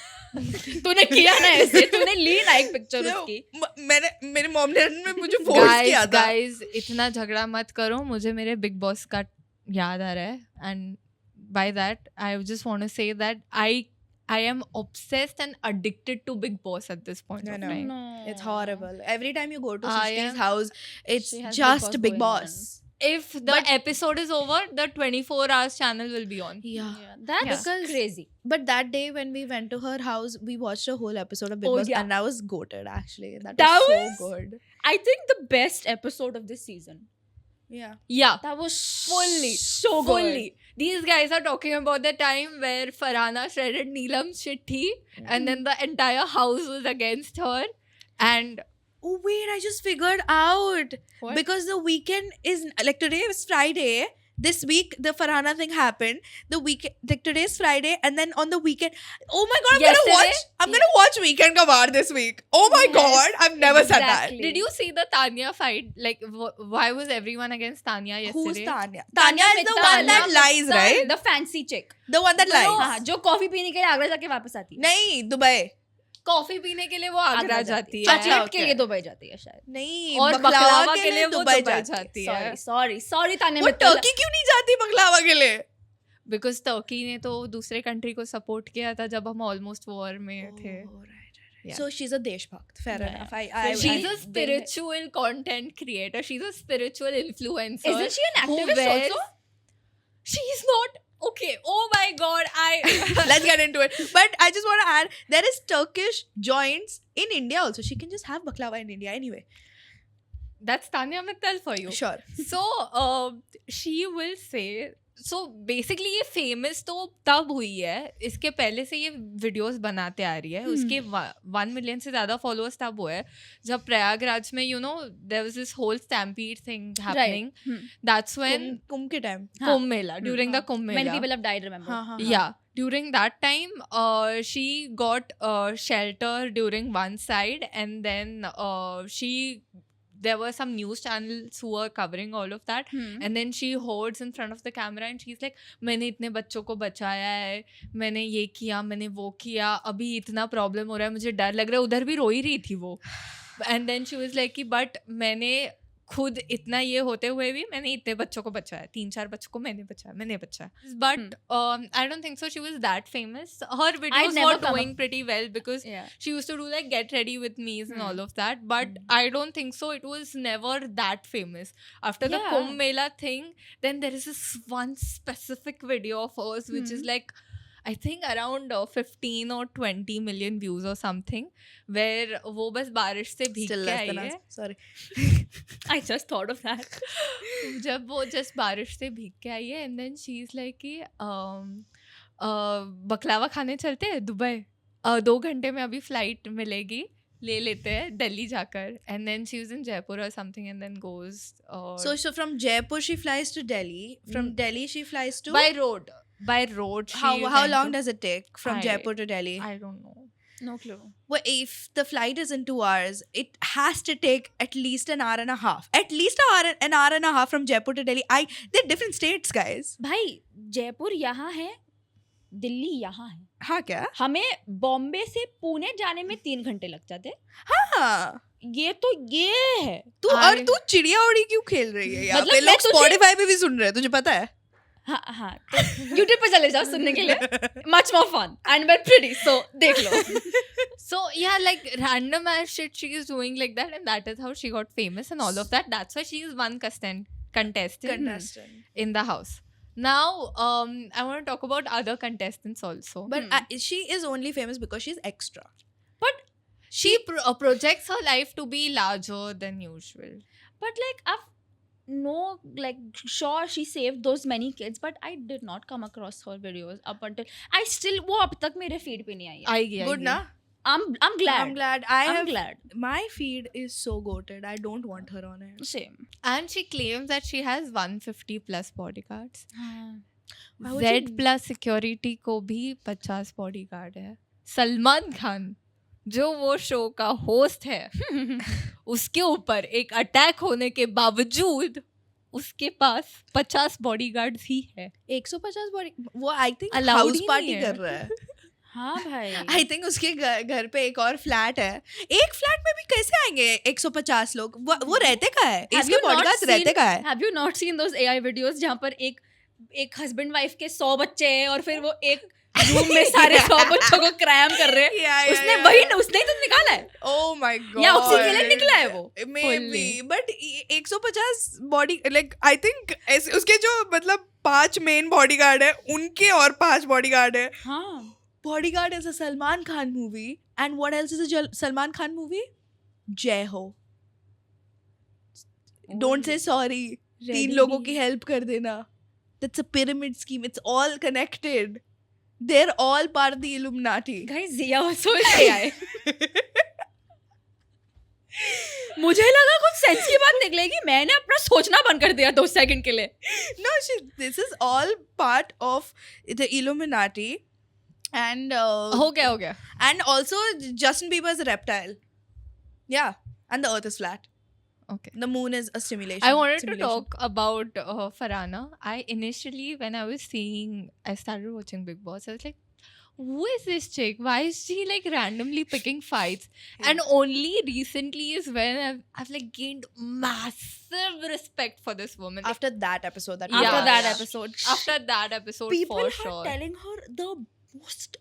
तूने किया ना ऐसे. तूने ली ना एक पिक्चर उसकी. मैंने मेरी मॉम ने मुझे फोर्स किया था. गाइस इतना झगड़ा मत करो, मुझे मेरे बिग बॉस का याद आ रहा है. And by that I just want to say that I am obsessed and addicted to Big Boss at this point I of know. time. No. It's horrible. Every time you go to I Srishti's am- house, it's She has just Big Big Boss Boss. going If the episode is over, the 24 hours channel will be on. Yeah. Yeah, that's Because- crazy. But that day when we went to her house, we watched a whole episode of Big Oh, Boss, yeah. and I was goated actually. That That was was- so good. I think the best episode of this season. Yeah. Yeah. That was Fully. so good. Fully. These guys are talking about the time where Farhana shredded Neelam's chithi and then the entire house was against her. And Oh wait, I just figured out. What? Because the weekend is like today is Friday. This week the Farhana thing happened. The weekend, like today is Friday, and then on the weekend, oh my god, Yesterday? I'm gonna watch Weekend Ka Baar this week. Oh my Yes, god, I've never said that. exactly. did you see the Tanya fight? Like, why was everyone against Tanya yesterday? Who's Tanya? Tanya is the Mittal. one that lies, right? The fancy chick. The one that lies. हाँ, जो coffee पीने के लिए आगरा जाके वापस आती है. नहीं, दुबई. कॉफी पीने के लिए वो आगरा जाती है. Chocolate okay. के लिए दुबई जाती है शायद. नहीं, और बकलावा के लिए वो दुबई दुबई जाती है. जाती है. Sorry तान्या वो मित्तल. टर्की क्यों नहीं जाती बकलावा के लिए? बिकॉज टर्की ने तो दूसरे कंट्री को सपोर्ट किया था जब हम ऑलमोस्ट वॉर में थे. Oh, right. Yeah. So she's a deshbhakt. Fair Yeah. enough. She's I- a spiritual content creator. She's a spiritual influencer. Isn't she an who activist wears- also? She's not. Okay. Oh my god. Let's get into it. But I just want to add, there is Turkish joints in India also. She can just have baklava in India anyway. That's Tanya Mittal for you. Sure. So she will say so basically ये famous तो तब हुई है, इसके पहले से ये videos बनाते आ रही है, उसके 1 million से ज़्यादा followers तब हुए जब प्रयागराज में you know there was this whole stampede thing happening. That's when कुंभ के time Kumbh Mela, during the Kumbh Many Mela. people have died, remember? हाँ Yeah, during that time, she got shelter during one side, and then there were some news channels who were covering all of that, and then she holds in front of the camera and she's like, मैंने इतने बच्चों को बचाया है, मैंने ये किया, मैंने वो किया, अभी इतना प्रॉब्लम हो रहा है, मुझे डर लग रहा है. उधर भी रो ही रही थी वो. And then she was like कि but मैंने खुद इतना ये होते हुए भी मैंने इतने बच्चों को बचाया, 3-4 बच्चों को मैंने बचाया. But I don't think so she was that famous. Her videos never were come doing pretty well because she used to do like Get Ready With Me's and all of that. But I don't think so. It was never that famous. After the Kumbh Mela thing, then there is this one specific video of hers which is like, I think around 15 or 20 million views or something, where वो बस बारिश से भीग के आई है. Sorry. I just thought of that. जब वो just बारिश से भीग के आई है, and then she's like कि बकलावा खाने चलते हैं दुबई, 2 घंटे में अभी फ्लाइट मिलेगी, ले लेते हैं दिल्ली जाकर. And then she was in Jaipur or something and then goes So from Jaipur she flies to Delhi. From Delhi she flies to by road. How long does it take from Jaipur to Delhi? I don't know. No clue. Well, if the flight is in 2 hours, it has to take at least an hour and a half. At least an hour and a half from Jaipur to Delhi. They're different states, guys. भाई जयपुर यहाँ है, दिल्ली यहाँ है. हाँ क्या? हमें बॉम्बे से पुणे जाने में 3 घंटे लग जाते. हाँ. ये है. तू चिड़िया उड़ी क्यों खेल रही है यहाँ मतलब पे? मैं लोग Spotify पे भी सुन रहे हैं, तुझे पता है? हाँ तो YouTube पे चले जाओ सुनने के लिए. Much more fun and we're pretty, so देख लो. So yeah, like random ass shit she is doing like that, and that is how she got famous and all of that. That's why she is one contestant in the house. Now, I want to talk about other contestants also. But she is only famous because she's extra. But she projects her life to be larger than usual. But like sure she saved those many kids, but I did not come across her videos up until वो अब तक मेरे feed पे नहीं आई है. Good na? I'm glad. I'm glad. I'm glad. My feed is so goated. I don't want her on it. Same. And she claims that she has 150 plus bodyguards. Why would Z plus security को भी 50 bodyguard है. सलमान खान जो वो show का host है उसके ऊपर एक अटैक होने के बावजूद उसके पास 50 बॉडीगार्ड्स ही है. 150 बॉडी वो I think Allowed house he party नहीं है. कर रहा है. हाँ भाई. आई थिंक उसके घर पे एक और फ्लैट है. एक फ्लैट में भी कैसे आएंगे 150 लोग? वो रहते कहाँ है? Have इसके you not पॉडकास्ट seen- रहते कहाँ है? Have you not seen those AI videos जहाँ पर एक हस्बैंड वाइफ के 100 बच्चे हैं और फिर वो एक रूम में सारे 100 बच्चों को क्रैम कर रहे हैं. उसने ही तो निकाला है. Oh my god. या उसी के लिए निकला है वो. Maybe, but 150 body like I think उसके जो मतलब 5 मेन बॉडीगार्ड है उनके और 5 बॉडीगार्ड है. हाँ. Bodyguard is a Salman Khan movie, and what else is a Salman Khan movie? Jai Ho. Don't say sorry. 3 लोगों की help कर देना. That's a pyramid scheme. It's all connected. They're all part of the Illuminati. Guys, Zia also is AI. मुझे लगा कुछ sense की बात निकलेगी. मैंने अपना सोचना बंद कर दिया 2 सेकंड के लिए. No, this is all part of the Illuminati. And हो गया. And also Justin Bieber is a reptile. Yeah, and the earth is flat. Okay. The moon is a simulation. I wanted to talk about Farhana. Initially when I started watching Big Boss, I was like, who is this chick? Why is she like randomly picking fights? And only recently is when I've like gained massive respect for this woman. Like, After that episode. Yeah. After that episode, People for are sure. telling her the most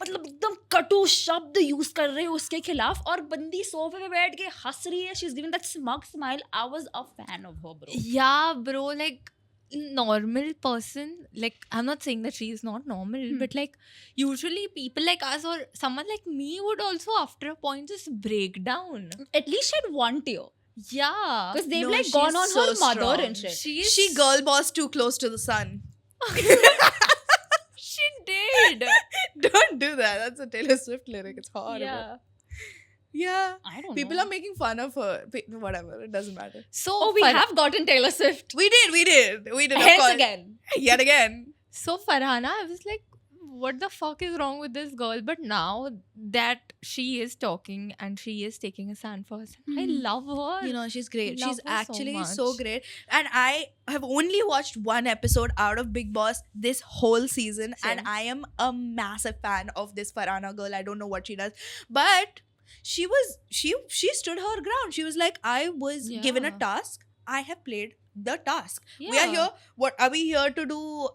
मतलब एकदम कटु शब्द use कर रहे हैं उसके खिलाफ और बंदी सोफे पे बैठ के हंस रही है. She is giving that smug smile. I was a fan of her bro. Yeah, bro, like normal person, like I'm not saying that she is not normal, but like usually people like us or someone like me would also after a point just break down. At least she had one tear. Yeah. Because they've No, like gone on she's so her mother strong. and shit. She girl boss too close to the sun. She did. Don't do that. That's a Taylor Swift lyric. It's horrible. Yeah. Yeah. I don't People know. are making fun of her. Whatever. It doesn't matter. So Oh, we have gotten Taylor Swift. We did. Of Hence course. again. Yet again. So Farhana, I was like, what the fuck is wrong with this girl? But now that she is talking and she is taking a stand for herself, I love her. You know, she's great. Love She's her so actually so much. great. And I have only watched one episode out of Big Boss this whole season. Same. And I am a massive fan of this Farhana girl. I don't know what she does. But she stood her ground. She was like, I was given a Yeah. task. I have played the task. We are Yeah. here. What are we here to do?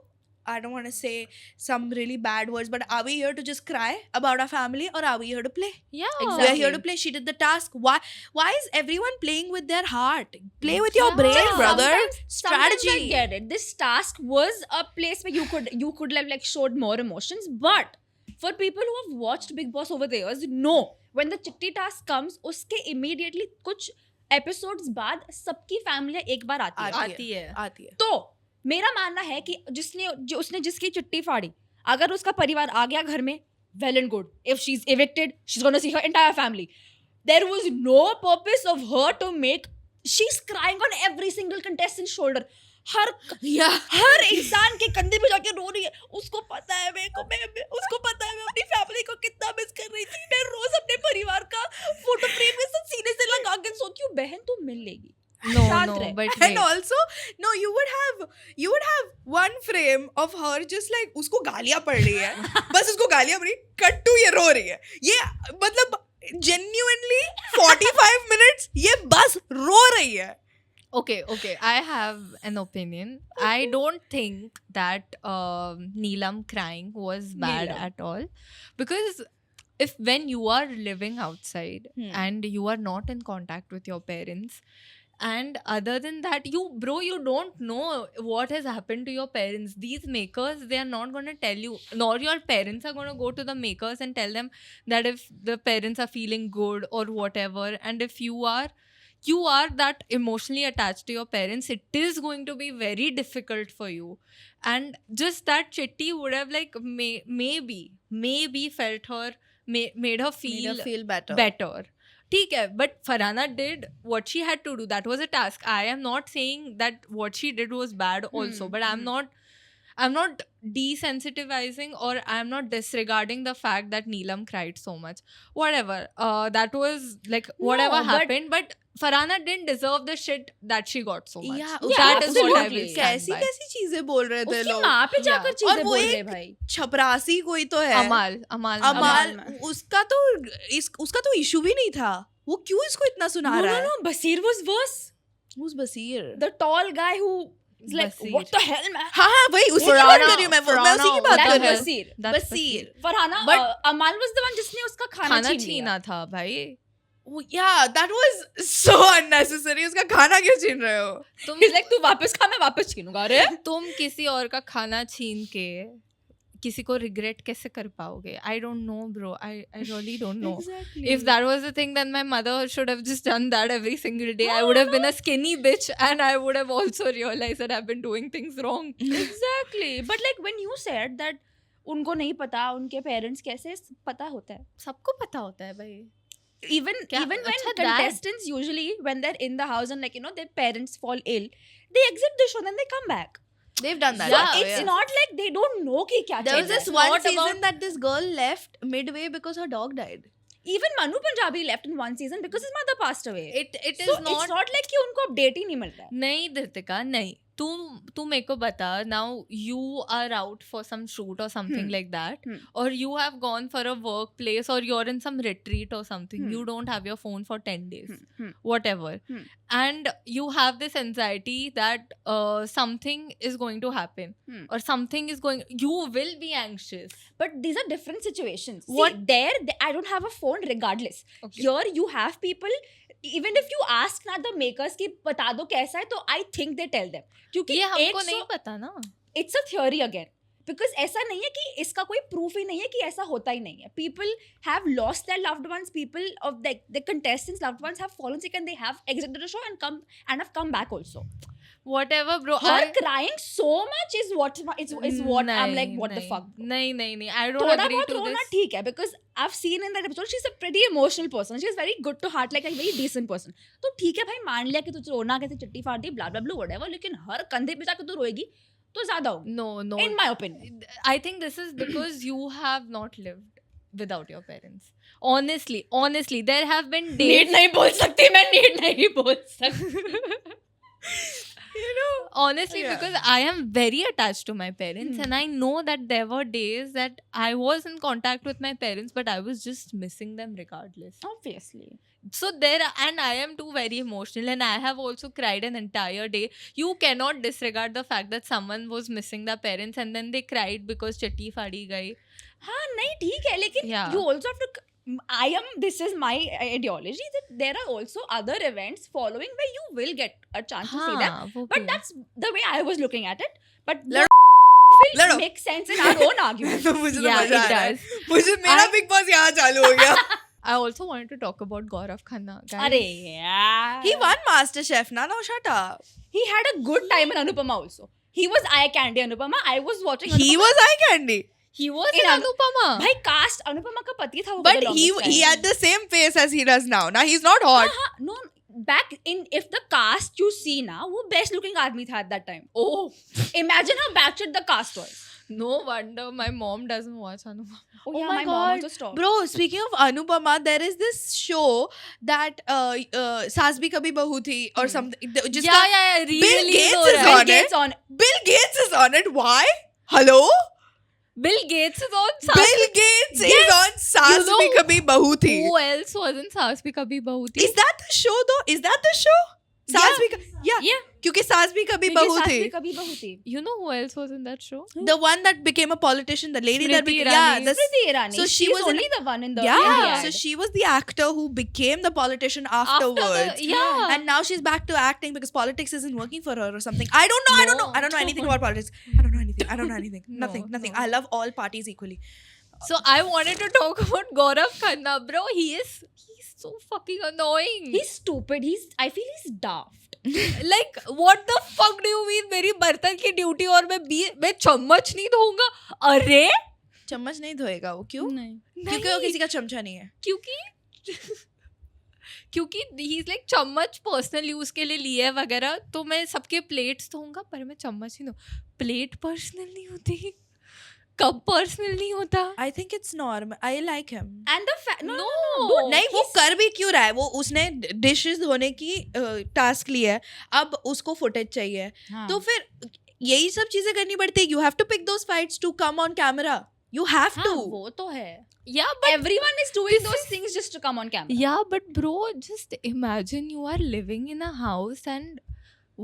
I don't want to say some really bad words, but are we here to just cry about our family, or are we here to play? Yeah. Exactly. We're here to play. She did the task. Why is everyone playing with their heart? Play with your brain, Yeah. brother. Sometimes I Strategy. get it. This task was a place where you could have like showed more emotions. But for people who have watched Big Boss over the years, no. When the chitti task comes, उसके immediately कुछ episodes बाद सबकी family एक बार आती है. आती है. आती है. तो मेरा मानना है कि उसने जिसकी चिट्ठी फाड़ी, अगर उसका परिवार आ गया घर में, well and good. If she's evicted, she's gonna see her entire family. There was no purpose of her to make. She's crying on every single contestant's shoulder. हर इंसान के कंधे पे जाके रो रही है. उसको पता है उसको पता है मैं अपनी फैमिली को कितना मिस कर रही थी. मैं रोज अपने परिवार का फोटो फ्रेम के साथ सीने से लगा के सोती हूँ, बहन तू मिल लेगी. No, शांत no, रहे. but And wait. also, no, you would have one frame of her just like उसको गालियाँ पड़ रही है. बस उसको गालियाँ पड़ रही. Cut to ये रो रही है. ये मतलब genuinely 45 minutes ये बस रो रही है. Okay. I have an opinion. I don't think that Neelam crying was bad Neelam. at all. Because if when you are living outside and you are not in contact with your parents, and other than that, you don't know what has happened to your parents. These makers, they are not going to tell you, nor your parents are going to go to the makers and tell them that if the parents are feeling good or whatever, and if you are that emotionally attached to your parents, it is going to be very difficult for you. And just that chitti would have like maybe felt her, made her feel better. ठीक है, but Farhana did what she had to do. That was a task. I am not saying that what she did was bad also, but I'm not desensitizing or I'm not disregarding the fact that Neelam cried so much. Whatever. That was like whatever No, but- happened, but Farhana didn't deserve the shit that she got so much. Yeah, that is what I absolutely. will stand by. कैसी चीजें बोल रहे थे उसकी लोग. माँ पे जाकर Yeah. चीजें और वो बोल रहे एक भाई. छपरासी कोई तो है. Amal अमाल में. उसका तो इशू भी नहीं था. वो क्यों इसको इतना सुना No, रहा no, है? no. Basir was worse. Who's Basir? The tall guy who is like, Basir. what the hell, man? हाँ वही उसी की बात Farhana- कर रही हूँ मैं Farhana उसी की बात what कर the रही hell? हूँ. Basir. That's Basir. Farhana, But- Amal was the one जिसने उसका खाना छीन लिया. छीना था भाई. Yeah, that was so unnecessary. उसका खाना क्यों छीन रहे हो? तुम He's like, तू वापस खा, मैं वापस छीनूंगा. अरे तुम किसी और का खाना छीन के किसी को रिग्रेट कैसे कर पाओगे? I don't know, bro. I really don't know. Exactly. If that was the thing, then my mother should have just done that every single day. I would have been a skinny bitch and I would have also realized that I've been doing things wrong. exactly. But like when you said that उनको नहीं पता उनके parents कैसे, पता होता है. सबको पता होता है भाई. Even क्या? when अच्छा, contestants usually when they're in the house and like their parents fall ill, they exit the show then they come back. They've done that. Yeah, So it's not like they don't know कि क्या There चल was रहा this है. one not season about- that this girl left midway because her dog died. Even Manu Punjabi left in one season because his mother passed away. It is So not. it's not like कि उनको update ही नहीं मिल रहा है. नहीं धृतिका, नहीं. तू मेरे को बता, now you are out for some shoot or something like that, or you have gone for a workplace or you're in some retreat or something, you don't have your phone for 10 days, whatever, and you have this anxiety that something is going to happen or something is going, you will be anxious. But these are different situations. What- See, there I don't have a phone regardless. Okay. Here you have people, even if you ask ना the makers कि बता दो कैसा है, तो I think they tell them. क्योंकि ये हमको 100 नहीं पता ना. it's a theory again. Because ऐसा नहीं है कि इसका कोई प्रूफ ही नहीं है कि ऐसा होता ही नहीं है. People have lost their loved ones, people of the contestants loved ones have fallen sick and they have exited the show and have come back also. Whatever, bro. Her crying so much is what I'm like, what the fuck. नहीं, I don't थोड़ा agree बहुत to रोना this. ठीक है, because I've seen in that episode she's a pretty emotional person. She's very good to heart, like a very decent person. तो ठीक है भाई, मान लिया कि तुझे रोना कैसे चिट्ठी फाड़ दी, blah blah blah whatever, लेकिन हर कंधे पे जाके तू रोएगी तो ज्यादा होगी. No. In my opinion. I think this is because you have not lived without your parents. Honestly, there have been days. Need नहीं बोल सकती मैं, नीड नहीं बोल सकती. You know, honestly, Yeah. because I am very attached to my parents, and I know that there were days that I was in contact with my parents, but I was just missing them regardless. Obviously. So and I am too very emotional, and I have also cried an entire day. You cannot disregard the fact that someone was missing their parents and then they cried because chatti fadi gayi. हाँ नहीं ठीक है, लेकिन Yeah. you also have to. This is my ideology that there are also other events following where you will get a chance to see them. हाँ, वो But भी है. that's the way I was looking at it. But लड़ो. makes sense in our own argument. मुझे तो Yeah, मजा it आ रहा है. does. मुझे मेरा बिग बॉस यहाँ चालू हो गया. I also wanted to talk about Gaurav Khanna. Guys. अरे यार. He won MasterChef ना. Now shut up. He had a good time in Anupama also. He was eye candy Anupama. I was watching He Anupama. was eye candy. He was In in Anupama. भाई cast Anupama का पति था वो. But he had the same face as he does now. Now he's not hot. No, back in, if the cast you see now, वो best looking आदमी था at that time. Oh, Imagine how backshit the cast was. no wonder my mom doesn't watch Anupama. Oh, Oh yeah, my my mom God. also stopped. Bro, speaking of Anupama, there is this show that Saas Bhi Kabhi Bahu Thi or something. Just Yeah. Bill Gates is Bill on Gates it. on. Bill Gates is on it. Why? Hello? Bill Gates is on Bill Gates is on Saas know Bhi Kabhi Bahu Thi. Who else was in Saas Bhi Kabhi Bahu Thi? Is that the show though? Is that the show? Saas Bhi Yeah. Yeah. क्योंकि सास भी कभी क्योंकि बहू सास थी. भी कभी बहू थी. You know who else was in that show? The one that became a politician, the lady that Smriti became Irani. Smriti Irani. So she She's was in- only the one in the yeah. in the ad. So she was the actor who became the politician afterwards. Yeah. And now she's back to acting because politics isn't working for her or something. I don't know. I don't know anything about politics. I don't know anything. No, Nothing. no. I love all parties equally. So I wanted to talk about Gaurav Khanna, bro. He's so fucking annoying. He's stupid. I feel he's daft. Like, what the fuck do you mean? मेरी बर्तन की duty और मैं चम्मच नहीं धोऊंगा. अरे चम्मच नहीं धोएगा वो. क्यों? नहीं. क्योंकि वो किसी का चमचा नहीं है. क्योंकि he's like चम्मच पर्सनल यूज के लिए लिए वगैरह, तो मैं सबके प्लेट्स धोऊंगा पर मैं चम्मच ही धो. प्लेट पर्सनल नहीं होती, कप पर्सनल नहीं होता. I think it's normal. I like him. And the fact no. No. नहीं वो कर भी क्यों रहा है. वो उसने डिशेस धोने की टास्क ली है. अब उसको फुटेज चाहिए. तो फिर यही सब चीजें करनी पड़ती है. You have to pick those fights to come on camera. You have हाँ, to. वो तो है. Yeah, but Everyone is doing those things just to come on camera. yeah, but bro, just imagine you are living in a house and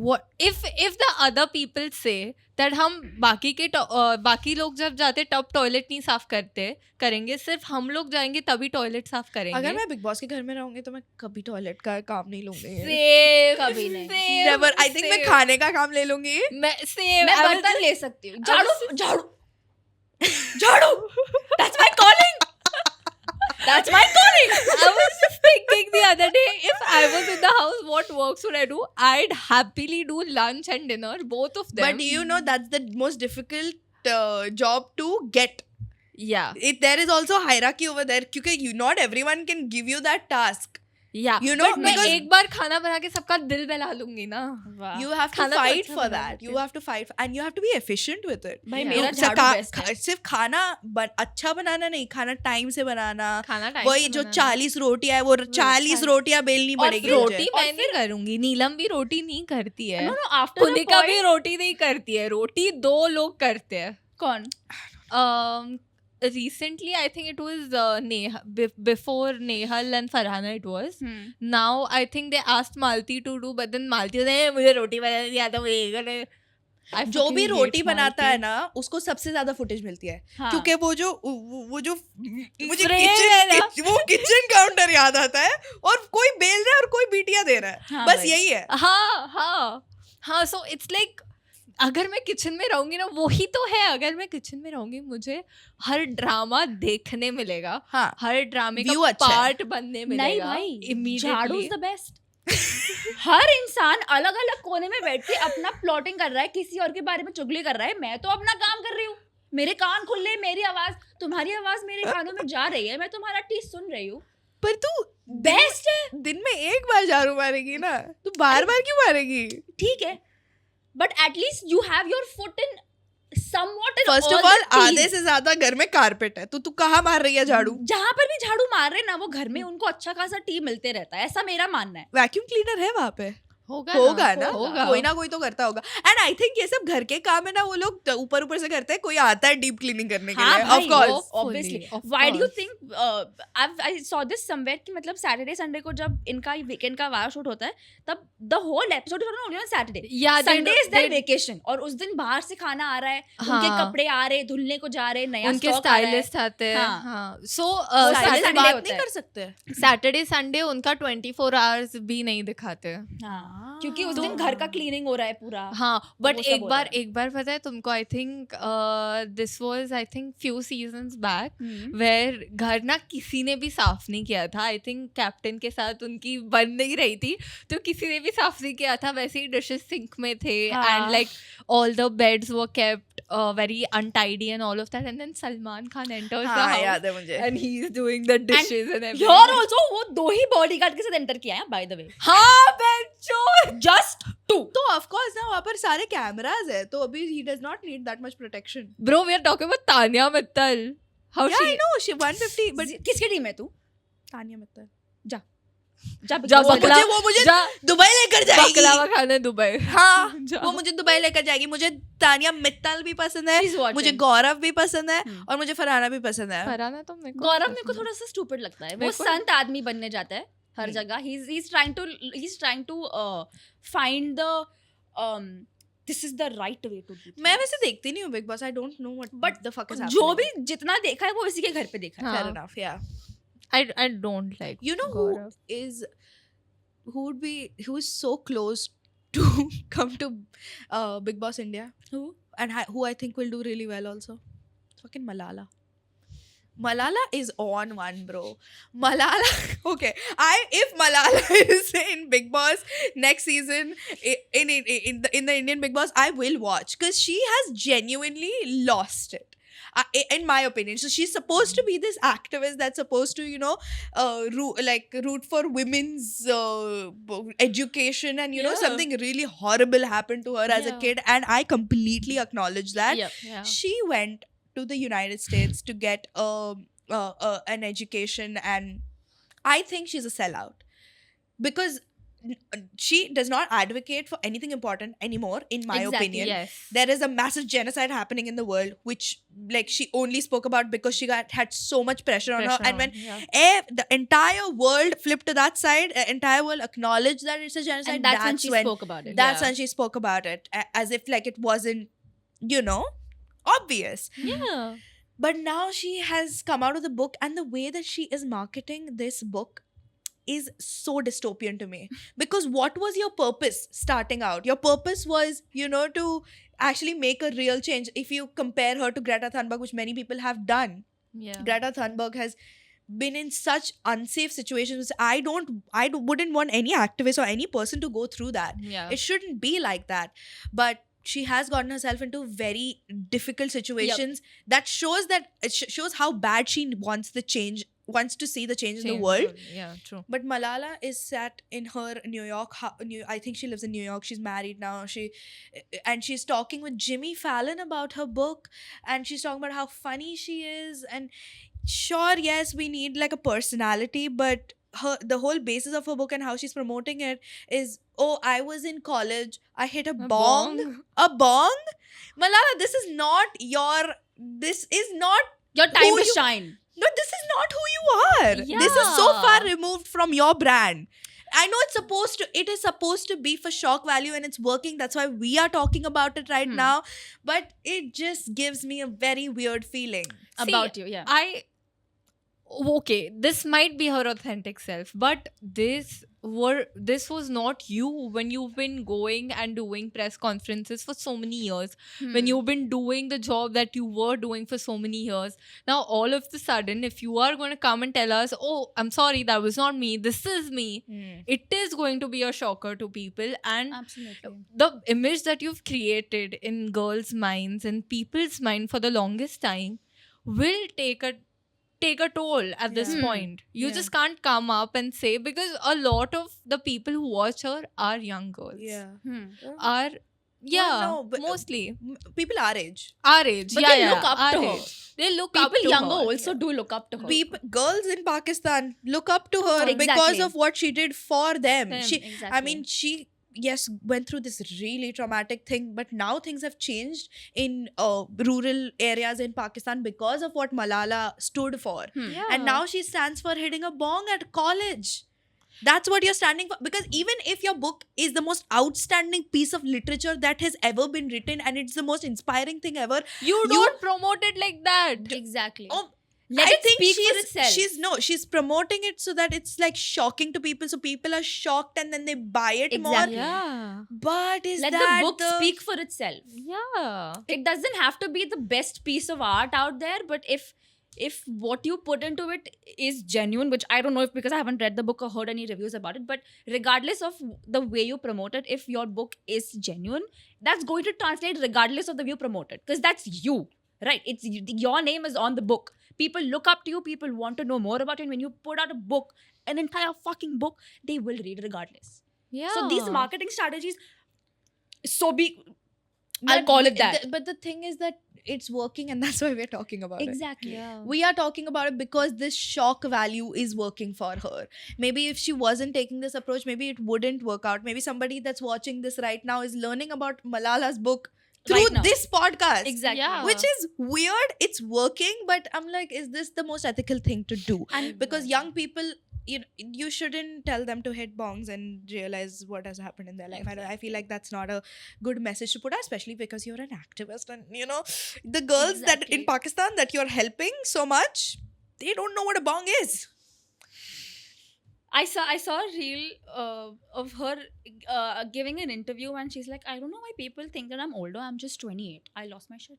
what if the other people say that हम बाकी लोग जब जाते तब toilet नहीं साफ करेंगे, सिर्फ हम लोग जाएंगे तभी टॉयलेट साफ करेंगे. अगर मैं बिग बॉस के घर में रहूंगी तो मैं कभी टॉयलेट का काम नहीं लूंगी. Same, कभी नहीं. same, Never. I think मैं same. खाने का काम ले लूंगी. मैं same, मैं I was बर्तन just- ले सकती हूँ. झाड़ू. That's my calling. That's my calling. I was just thinking the other day, if I was in the house, what works would I do? I'd happily do lunch and dinner, both of them. But you know that's the most difficult job to get. yeah, There is also hierarchy over there. क्योंकि not everyone can give you that task. yeah. You know, but मैं because- एक बार खाना बना के सबका दिल बहला लूंगी ना. You have to खाना तो fight अच्छा for बना that. लेती You हूँ. have to fight and you have to be efficient with it. भाई Yeah. मेरा तो झाड़ू बेस्ट है. सिर्फ खाना अच्छा बनाना नहीं, खाना टाइम से बनाना. खाना टाइम वही जो 40 रोटियां है वो 40 रोटियां बेलनी और पड़ेगी. फिर मुझे. रोटी मैं नहीं करूंगी. नीलम भी रोटी नहीं करती है. No, after the पुनिका भी point. रोटी नहीं करती है. रोटी 2 लोग करते हैं. कौन? Recently I think it was before Nehal and Farhana it was. Now I think they asked Malti to do, but then Malti was like, मुझे रोटी बनाने नहीं आता, मुझे ये करना है." I जो भी fucking रोटी hate बनाता Malti. है ना उसको सबसे ज्यादा फुटेज मिलती है. हाँ. क्योंकि वो जो मुझे Frame है ना. वो किचन काउंटर याद आता है और कोई बेल रहा है और कोई बीटियां दे रहा है. हाँ बस भाई. यही है. हाँ, so it's like अगर मैं किचन में रहूंगी ना, वही तो है, अगर मैं किचन में रहूंगी मुझे हर ड्रामा देखने मिलेगा, हाँ हर ड्रामे View का अच्छा है। पार्ट बनने नहीं मिलेगा भाई, झाड़ू immediately. Is the best. हर इंसान अलग अलग कोने में बैठ के अपना प्लॉटिंग कर रहा है, किसी और के बारे में चुगली कर रहा है. मैं तो अपना काम कर रही हूँ, मेरे कान खुले, मेरी आवाज, तुम्हारी आवाज मेरे कानों में जा रही है, मैं तुम्हारा टीस सुन रही हूँ. पर तू बेस्ट है. दिन में एक बार झाड़ू मारेगी ना, तू बार बार क्यों मारेगी? ठीक है, but at least you have your foot in somewhat in first all of the all teams. आधे से ज्यादा घर में कारपेट है, तो तू कहाँ मार रही है झाड़ू? जहां पर भी झाड़ू मार रहे ना, वो घर में उनको अच्छा खासा टी मिलते रहता है, ऐसा मेरा मानना है. वैक्यूम क्लीनर है वहां पे, होगा ना होगा. कोई ना कोई तो करता होगा. एंड आई थिंक ये सब घर के काम है ना, वो लोग ऊपर ऊपर से करते हैं, कोई आता है डीप क्लीनिंग करने के हाँ लिए. भाई, of course obviously. Of Why do you course. think I saw this somewhere कि मतलब सैटरडे संडे को जब इनका वीकेंड का वार शूट होता है, तब the whole episode is only on Saturday. Yeah, they Sunday do- is there they- vacation, और उस दिन बाहर से खाना आ रहा है, उनके हाँ. कपड़े आ रहे, धुलने को जा रहे, नया उनके स्टॉक आ रहा है. स्टाइलिस्ट आते हैं. हाँ. हाँ. So स्टाइलिस्ट Saturday बात होता नहीं है. कर सकते. सैटरडे संडे उनका 24 आवर्स भी नहीं दिखाते. हाँ, क्योंकि उस दिन घर का क्लीनिंग हो रहा है पूरा. हाँ, बट वो सब हो रहा है. एक बार पता है तुमको, I think this was I think few seasons back, hmm. Where घर ना किसी ने भी साफ नहीं किया था. आई थिंक कैप्टन के साथ उनकी बन नहीं रही थी, तो किसी ने भी साफ नहीं किया था. वैसे ही डिशेस सिंक में थे, हाँ. And like all the beds were kept very untidy and all of that, and then Salman Khan enters the हाँ house याद है मुझे. and he's doing the dishes and everything. Here also वो 2 ही bodyguard के साथ एंटर किया है, by the way. हाँ बेंचो. जस्ट 2. तो ऑफ कोर्स ना वहाँ पर सारे कैमरास है, तो अभी he does not need that much protection. Bro, we are talking about Tanya Mittal. How Yeah, she I know she 150, but किसकी टीम है तू? तानिया मित्तल जा जा वो बकला- मुझे- वो मुझे जा दुबई लेकर जाएगी. बकलावा खाने दुबई. हाँ जा. वो मुझे दुबई लेकर जाएगी. मुझे तानिया मित्तल भी पसंद है, She's watching. मुझे गौरव भी पसंद है, हम्म. और मुझे फरहाना भी पसंद है. फरहाना तो मेरे को गौरव मेरे को थोड़ा सा स्टूपिड लगता है. वो मेरे को- संत आदमी बनने जाता है हर जगह. he's trying to find the this is the right way to do things. मैं वैसे देखती नहीं हूँ big boss. I don't know what But the fuck is जो भी जितना देखा है वो इसी के घर पे देखा है. हाँ. Fair enough. या I don't like. you know Gaurav. who is so close to come to Big Boss India, and who I think will do really well also? Fucking Malala is on one, bro. Malala, okay. If Malala is in Big Boss next season in the Indian Big Boss, I will watch, because she has genuinely lost it. In my opinion, so she's supposed to be this activist that's supposed to, root for women's education, and Yeah. something really horrible happened to her as a Yeah. kid, and I completely acknowledge that. Yeah. She went to the United States to get an education, and I think she's a sellout, because she does not advocate for anything important anymore, in my Exactly, opinion. Yes. There is a massive genocide happening in the world, which she only spoke about because she had so much pressure on her, and when the entire world flipped to that side, entire world acknowledged that it's a genocide, And that's when she spoke about it. that's Yeah. when she spoke about it, as if like it wasn't obvious. Yeah. But now she has come out of the book, and the way that she is marketing this book is so dystopian to me. Because what was your purpose starting out? Your purpose was, to actually make a real change. If you compare her to Greta Thunberg, which many people have done, Yeah. Greta Thunberg has been in such unsafe situations. I wouldn't want any activist or any person to go through that. Yeah. It shouldn't be like that. But she has gotten herself into very difficult situations. That shows how bad she wants to see the change in the world. Yeah, true. But Malala is sat in her New York. I think she lives in New York. She's married now. And she's talking with Jimmy Fallon about her book, and she's talking about how funny she is. And sure, yes, we need like a personality, but the whole basis of her book and how she's promoting it is, oh, I was in college, I hit a bong. A bong? Malala, this is not Your time Who to you- shine. no, this is not who you are. This is so Yeah. far removed from your brand. I know it is supposed to be for shock value, and it's working. That's why we are talking about it right now. But it just gives me a very weird feeling. About you, yeah. I okay, this might be her authentic self, but this was not you when you've been going and doing press conferences for so many years, when you've been doing the job that you were doing for so many years. Now all of the sudden, if you are going to come and tell us, oh, I'm sorry, that was not me, this is me, it is going to be a shocker to people. And Absolutely. the image that you've created in girls' minds and people's mind for the longest time will take a toll at this Yeah. point. You Yeah. just can't come up and say, because a lot of the people who watch her are young girls. Yeah. Are yeah, no, but- mostly People our age. our age. But yeah, they yeah, look up our to her. age. They look up People to younger her. also do look up to her. Girls in Pakistan look up to her because Exactly. of what she did for them. Them, She, exactly. I mean, she yes went through this really traumatic thing, but now things have changed in rural areas in Pakistan because of what Malala stood for. Yeah. And now she stands for hitting a bong at college. That's what you're standing for. Because even if your book is the most outstanding piece of literature that has ever been written and it's the most inspiring thing ever, you don't promote it like that. Exactly. oh, Let I it think speak for she's, itself. she's promoting it so that it's like shocking to people, so people are shocked and then they buy it Exactly. more. Yeah. But is Let the that book speak for itself. Yeah. It doesn't have to be the best piece of art out there, but if what you put into it is genuine, which I don't know if, because I haven't read the book or heard any reviews about it, but regardless of the way you promote it, if your book is genuine, that's going to translate regardless of the way you promote it, because that's you, right? It's your name is on the book. People look up to you, people want to know more about you, and when you put out a book, an entire fucking book, they will read regardless. Yeah. So these marketing strategies, I'll call it that. But the thing is that it's working, and that's why we're talking about it. Exactly. Yeah. We are talking about it because this shock value is working for her. Maybe if she wasn't taking this approach, maybe it wouldn't work out. Maybe somebody that's watching this right now is learning about Malala's book through Right now. this podcast. Exactly. Yeah. Which is weird. It's working, but I'm like, is this the most ethical thing to do? And Because young people, you shouldn't tell them to hit bongs and realize what has happened in their life. I feel like that's not a good message to put out, especially because you're an activist, and the girls that in Exactly. Pakistan that you're helping so much, they don't know what a bong is. I saw a reel of her giving an interview, and she's like, I don't know why people think that I'm older. I'm just 28. I lost my shit.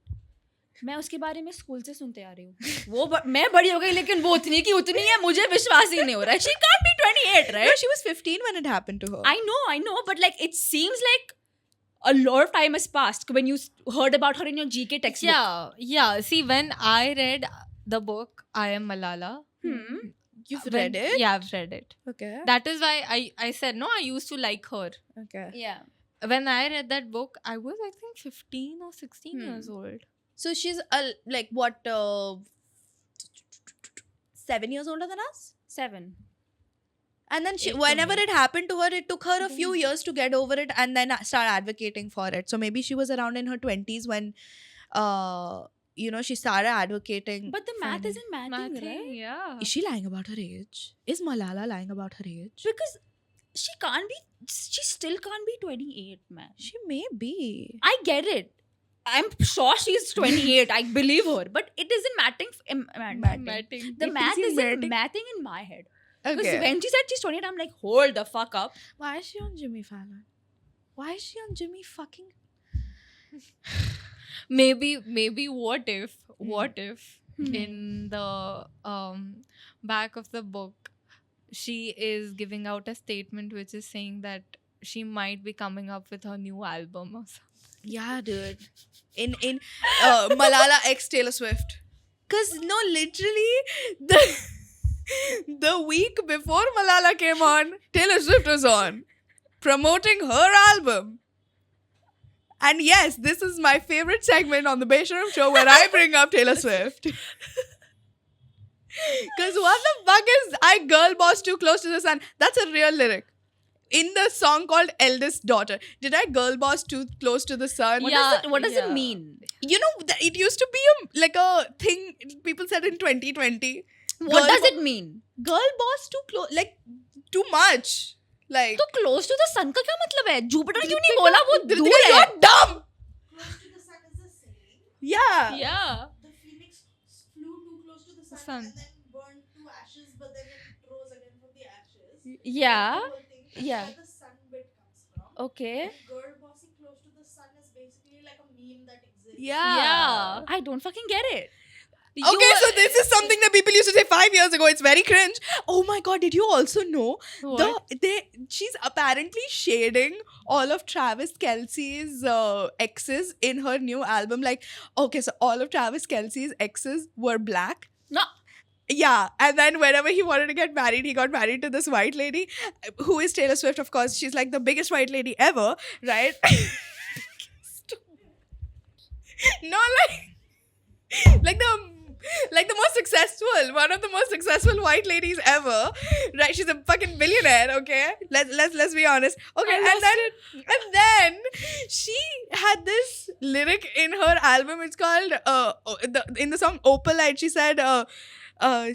मैं उसके बारे में school से सुनते आ रही हूँ. मैं बड़ी हो गई, लेकिन वो उतनी की उतनी है, मुझे विश्वास ही नहीं हो रहा है. She can't be 28, right? No, she was 15 when it happened to her. I know, but like it seems like a lot of time has passed when you heard about her in your GK textbook. Yeah. See, when I read the book I Am Malala, You've read it? Yeah, I've read it. Okay. That is why I said no. I used to like her. Okay. Yeah. When I read that book, I was, I think, 15 or 16 years old. So she's like what 7 years older than us? 7. And then she, 8 whenever only. it happened to her, it took her a few years to get over it and then start advocating for it. So maybe she was around in her 20s when, she started advocating. But the math for- isn't mathing, right? Yeah. Is she lying about her age? Is Malala lying about her age? Because she still can't be 28, man. She may be. I get it. I'm sure she's 28. I believe her. But it isn't matting. Matting. The It math isn't isn't matting. matting in my head. Because Okay. when she said she's 28, I'm like, hold the fuck up. Why is she on Jimmy Fallon? Why is she on Jimmy fucking... Maybe what if in the back of the book she is giving out a statement which is saying that she might be coming up with her new album or something. Yeah, dude. In Malala x Taylor Swift. Cause no, literally the week before Malala came on, Taylor Swift was on promoting her album. And yes, this is my favorite segment on the Besharam show where I bring up Taylor Swift. Cause what the fuck is I girl boss too close to the sun? That's a real lyric. In the song called Eldest Daughter. Did I girl boss too close to the sun? What does yeah. it mean? It used to be like a thing people said in 2020. What does it mean? Girl boss too close, like too much. Like तो close to the sun का क्या मतलब है? Jupiter क्यों नहीं बोला? वो Ritika, दूर है. you're dumb. Close to the sun is the saying. Yeah. Yeah. The phoenix flew too close to the sun, Sun. and then burned 2 ashes, but then it rose again from the ashes. Yeah. The whole thing. That's Yeah. where the sun bit comes from. Okay. And girl bossing close to the sun is basically like a meme that exists. Yeah. I don't fucking get it. Okay, so this is something that people used to say 5 years ago. It's very cringe. Oh my god, did you also know What? she's apparently shading all of Travis Kelce's exes in her new album. Like, okay, so all of Travis Kelce's exes were black. No. Yeah, and then whenever he wanted to get married, he got married to this white lady, who is Taylor Swift, of course. She's like the biggest white lady ever, right? No, like the most successful, one of the most successful white ladies ever, right? She's a fucking billionaire. Okay, let's be honest. Okay, and then she had this lyric in her album. It's called in the song Opalite. She said,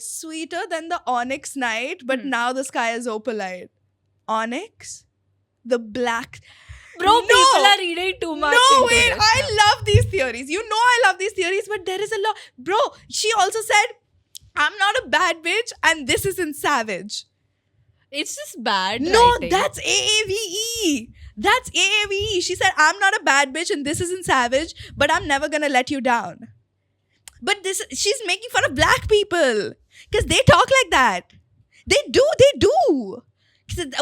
"Sweeter than the onyx night, but now the sky is opalite." Onyx, the black. Bro, No. people are reading too much. No, into wait, this I now. love these theories. You know I love these theories, but there is a lot. Bro, she also said, I'm not a bad bitch, and this isn't savage. It's just bad. No, writing. that's AAVE. That's AAVE. She said, I'm not a bad bitch, and this isn't savage, but I'm never gonna let you down. But she's making fun of black people because they talk like that. They do.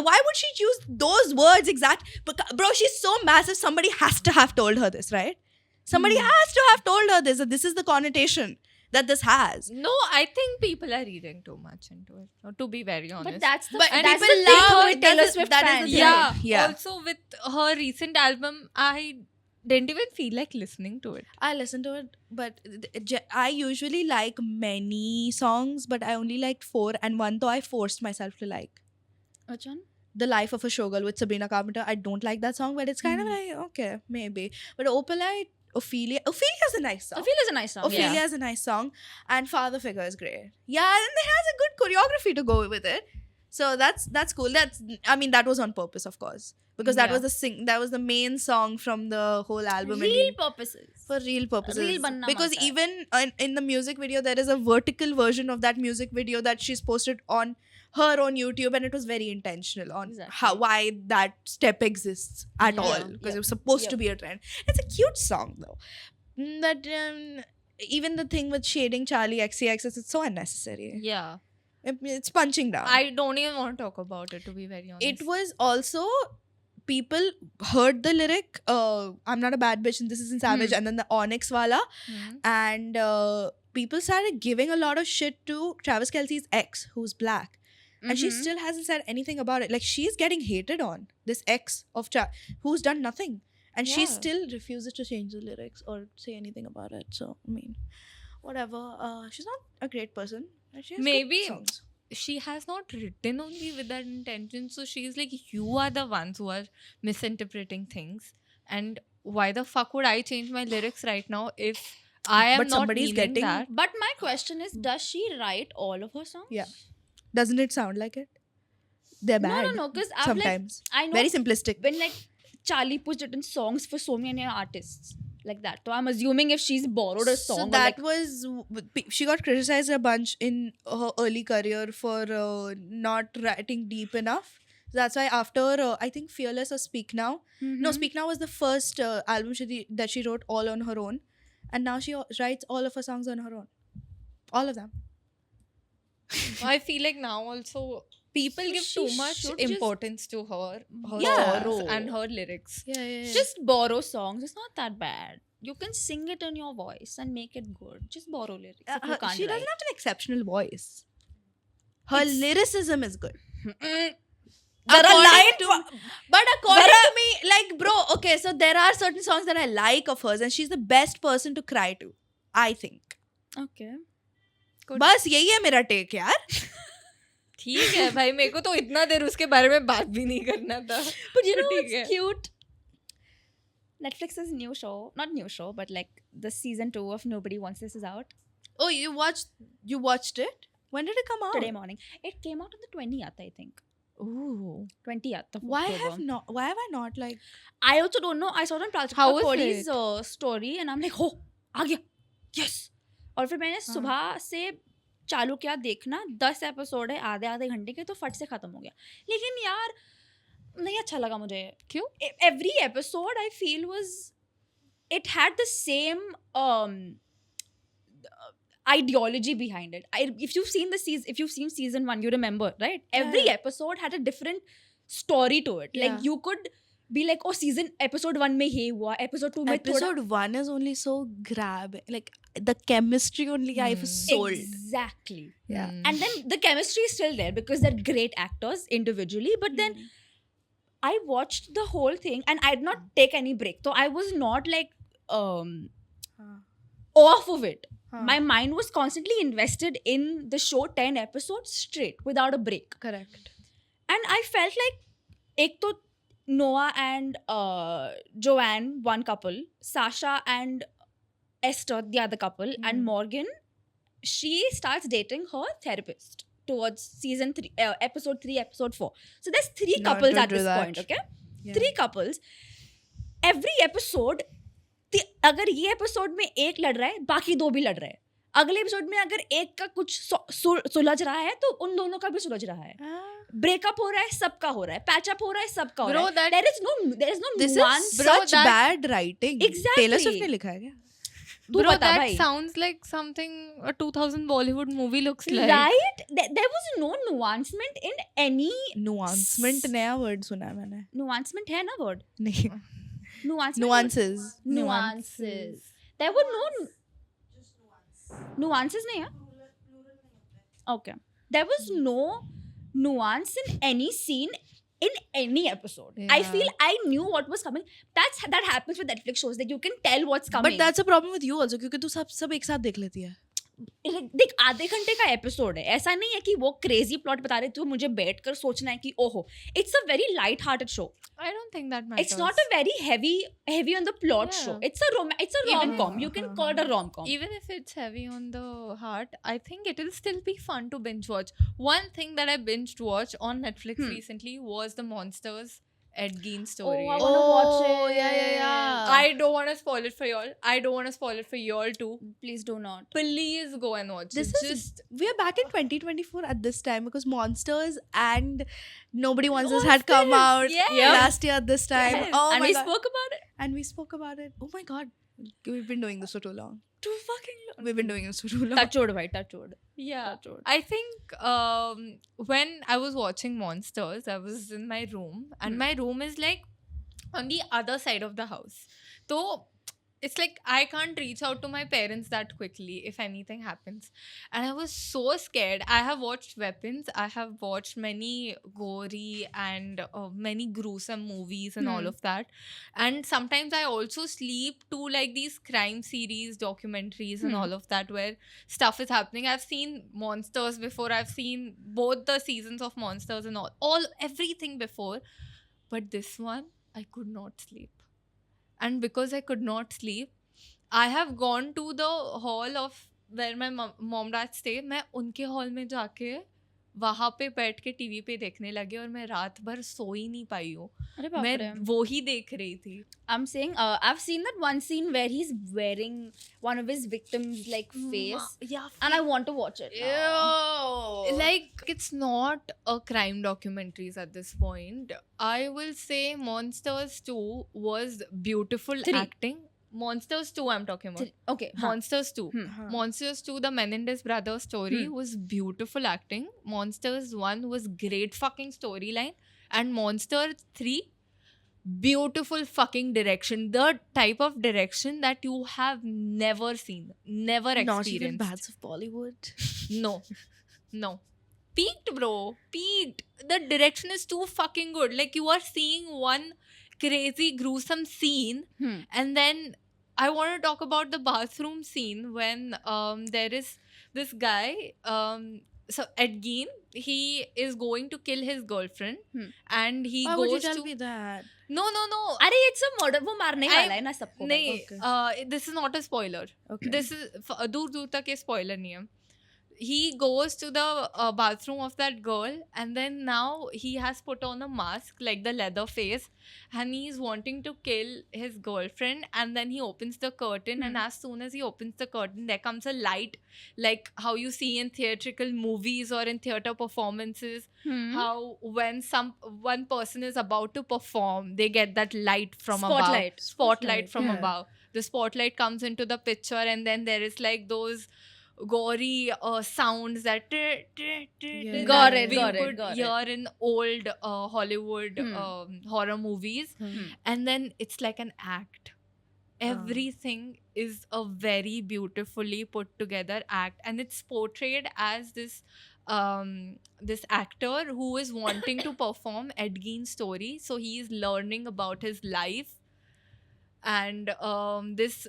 Why would she use those words exact? Bro, she's so massive. Somebody has to have told her this, right? Somebody has to have told her this. That this is the connotation that this has. No, I think people are reading too much into it. To be very honest. But that's the But that's people the thing love- with Taylor that is- Swift that is the fans. thing. yeah. Yeah. Also, with her recent album, I didn't even feel like listening to it. I listen to it, but I usually like many songs, but I only liked 4, and one though I forced myself to like. Which one? The Life of a Showgirl with Sabrina Carpenter. I don't like that song, but it's kind of like, okay, maybe. But Opalite, Ophelia's a nice song. Ophelia's a nice song. Ophelia Yeah. is a nice song, and Father Figure is great. Yeah, and it has a good choreography to go with it. So that's cool. That was on purpose, of course, because that Yeah. was that was the main song from the whole album. and Real purposes. for real purposes. Reel banna Because mangta hai. even in the music video, there is a vertical version of that music video that she's posted on her own YouTube, and it was very intentional on Exactly. why that step exists at Yeah. all, because Yep. it was supposed to Yep. be a trend. It's a cute song though. That even the thing with shading Charlie XCX, it's so unnecessary. Yeah. It's punching down. I don't even want to talk about it, to be very honest. It was also, people heard the lyric, I'm not a bad bitch and this isn't savage, and then the Onyx wala, Mhm. and people started giving a lot of shit to Travis Kelce's ex, who's black. And she Mhm. still hasn't said anything about it. Like, she's getting hated on, this ex of who's done nothing. And she Yeah. still refuses to change the lyrics or say anything about it. So, I mean, whatever. She's not a great person. And she has good Maybe songs. she has not written only with that intention. So she's like, you are the ones who are misinterpreting things. And why the fuck would I change my lyrics right now if I am But not somebody's meaning getting- that? But my question is, does she write all of her songs? Yeah. Doesn't it sound like it? They're bad. No. Because I've Sometimes. I know Very simplistic. when Charlie Puth written songs for so many artists like that. So I'm assuming if she's borrowed a song, So or that like, was, she got criticized a bunch in her early career for not writing deep enough. That's why after I think Fearless or Speak Now. No, Mhm. Speak Now was the first album that she wrote all on her own, and now she writes all of her songs on her own, all of them. I feel like now also people So give she too much should just importance to her Yeah. songs and her lyrics. Yeah. just borrow songs. It's not that bad. You can sing it in your voice and make it good. Just borrow lyrics. If you can't she doesn't write. have an exceptional voice. Her lyricism is good. According But according to me, like, bro, okay, so there are certain songs that I like of hers, and she's the best person to cry to, I think. Okay. बस यही है मेरा take यार. ठीक है भाई, मेरे को तो इतना देर उसके बारे में बात भी नहीं करना था. But you know ठीक है. what's cute? Netflix's new show, not new show, but like the season 2 of Nobody Wants This is out Oh, you watched it? When did it come out? today morning. It came out on the 20th, I think. Ooh. 20th of Why October. have I not like? I also don't know. I saw it on Prajakta How is Cody's it? story and I'm like, oh, आ गया. Yes. और फिर मैंने सुबह से चालू किया देखना, 10 episode है आधे आधे घंटे के, तो फट से खत्म हो गया. लेकिन यार नहीं अच्छा लगा मुझे. क्यों? Every episode I feel was, it had the same ideology behind it. If you've seen season 1, you remember, right? Every Yeah. episode had a different story to it. Like Yeah. you could be like, oh, episode 1 में ये हुआ, episode 2 में Episode 1 is only so like the chemistry only I've sold. Exactly. Yeah. Hmm. And then the chemistry is still there because they're great actors individually, but then I watched the whole thing and I did not take any break. So I was not like off of it. My mind was constantly invested in the show 10 episodes straight without a break. Correct. And I felt like ek to Noah and Joanne, one couple, Sasha and Esther, the other couple, and Morgan, she starts dating her therapist towards season 3, episode 3, episode 4. So there's 3 Not couples to at do this that. point, okay? Yeah. 3 couples. Every episode, अगर ये episode में एक लड़ रहा है, बाकी 2 भी लड़ रहे हैं. अगले एपिसोड में अगर एक का कुछ सुलझ रहा है तो उन दोनों का भी सुलझ रहा है. ब्रेकअप हो रहा है, सबका हो रहा है. पैचअप हो रहा है, सबका हो रहा है. Bro, There is no This nuance. is such that- bad writing. Exactly. Taylor Swift ने लिखा है क्या? तू Bro, बता that भाई. sounds like something a 2000 Bollywood movie looks like. Right? There was no nuancement in any. Nuancement नया word सुना है मैंने. Nuancement है ना word? नहीं. Nuancement. Nuances. Nuances. There were no nuances नहीं है? Okay. There was no nuance in any scene in any episode. I Yeah. feel I knew what was coming. That happens with Netflix shows, that you can tell what's coming. But that's a problem with you also क्योंकि तू सब एक साथ देख लेती है. देख आधे घंटे का एपिसोड है, ऐसा नहीं है कि वो क्रेजी प्लॉट बता रहे, तो मुझे बैठ कर सोचना है कि ओहो. It's a very light hearted show. I don't think that matters. It's not a very heavy on the plot Yeah. show. It's a rom-com. You can call it a rom-com. Even if it's heavy on the heart, I think it'll still be fun to binge watch. One thing that I binged watch on Netflix recently was the Monsters Ed Gein story. I wanna watch it. Yeah. I don't want to spoil it for y'all. I don't want to spoil it for y'all too. Please do not. Please go and watch This it. is Just we are back in 2024 at this time because Monsters and Nobody Wants Us What's had come this? out Yes. last year at this time. Yes. Oh And my we god. spoke about it. And we spoke about it. Oh my god. We've been doing this for too long. Too fucking long. We've been doing this for too long. Touch wood, bhai. Touch wood. yeah. Touch wood. I think when I was watching Monsters, I was in my room, and my room is like on the other side of the house. So it's like I can't reach out to my parents that quickly if anything happens. And I was so scared. I have watched Weapons. I have watched many gory and many gruesome movies and all of that. And sometimes I also sleep to like these crime series, documentaries and all of that where stuff is happening. I've seen Monsters before. I've seen both the seasons of Monsters and everything before. But this one, I could not sleep. And because I could not sleep, I have gone to the hall of where my mom dad stay. मैं उनके hall में जाके वहाँ पे बैठ के TV पे देखने लगे और मैं रात भर सो ही नहीं पाई हूँ. अरे बाप मैं रे. वो ही देख रही थी. I'm saying, I've seen that one scene where he's wearing one of his victims' like face, Yeah. and I want to watch it. now. Like it's not a crime documentaries at this point. I will say Monsters 2 was beautiful 3. acting. Monsters 2 I'm talking about. Okay. हाँ. Monsters 2. Monsters 2, the Menendez brothers story was beautiful acting. Monsters 1 was great fucking storyline. And Monsters 3, beautiful fucking direction. The type of direction that you have never seen, never Not even experienced. Bats of Bollywood. No. Peaked, bro. Peaked. The direction is too fucking good. Like you are seeing one crazy gruesome scene and then I want to talk about the bathroom scene when there is this guy so Ed Gein, he is going to kill his girlfriend and he Why would you goes tell to me that? no अरे it's a murder. वो मारने वाला है ना सबको. नहीं Okay. this is not a spoiler. Okay. This is दूर दूर तक ये spoiler नहीं है. he goes to the bathroom of that girl, and then now he has put on a mask, like the leather face, and he's wanting to kill his girlfriend. And then he opens the curtain, and as soon as he opens the curtain, there comes a light, like how you see in theatrical movies or in theater performances. How when one person is about to perform, they get that light from Spotlight. above. Spotlight from Yeah. above. The spotlight comes into the picture, and then there is like those gory sounds that Yeah. Got that it, we got it, could got it. hear in old Hollywood horror movies. And then it's like an act. Everything is a very beautifully put together act, and it's portrayed as this actor who is wanting to perform Ed Gein's story. So he is learning about his life, and this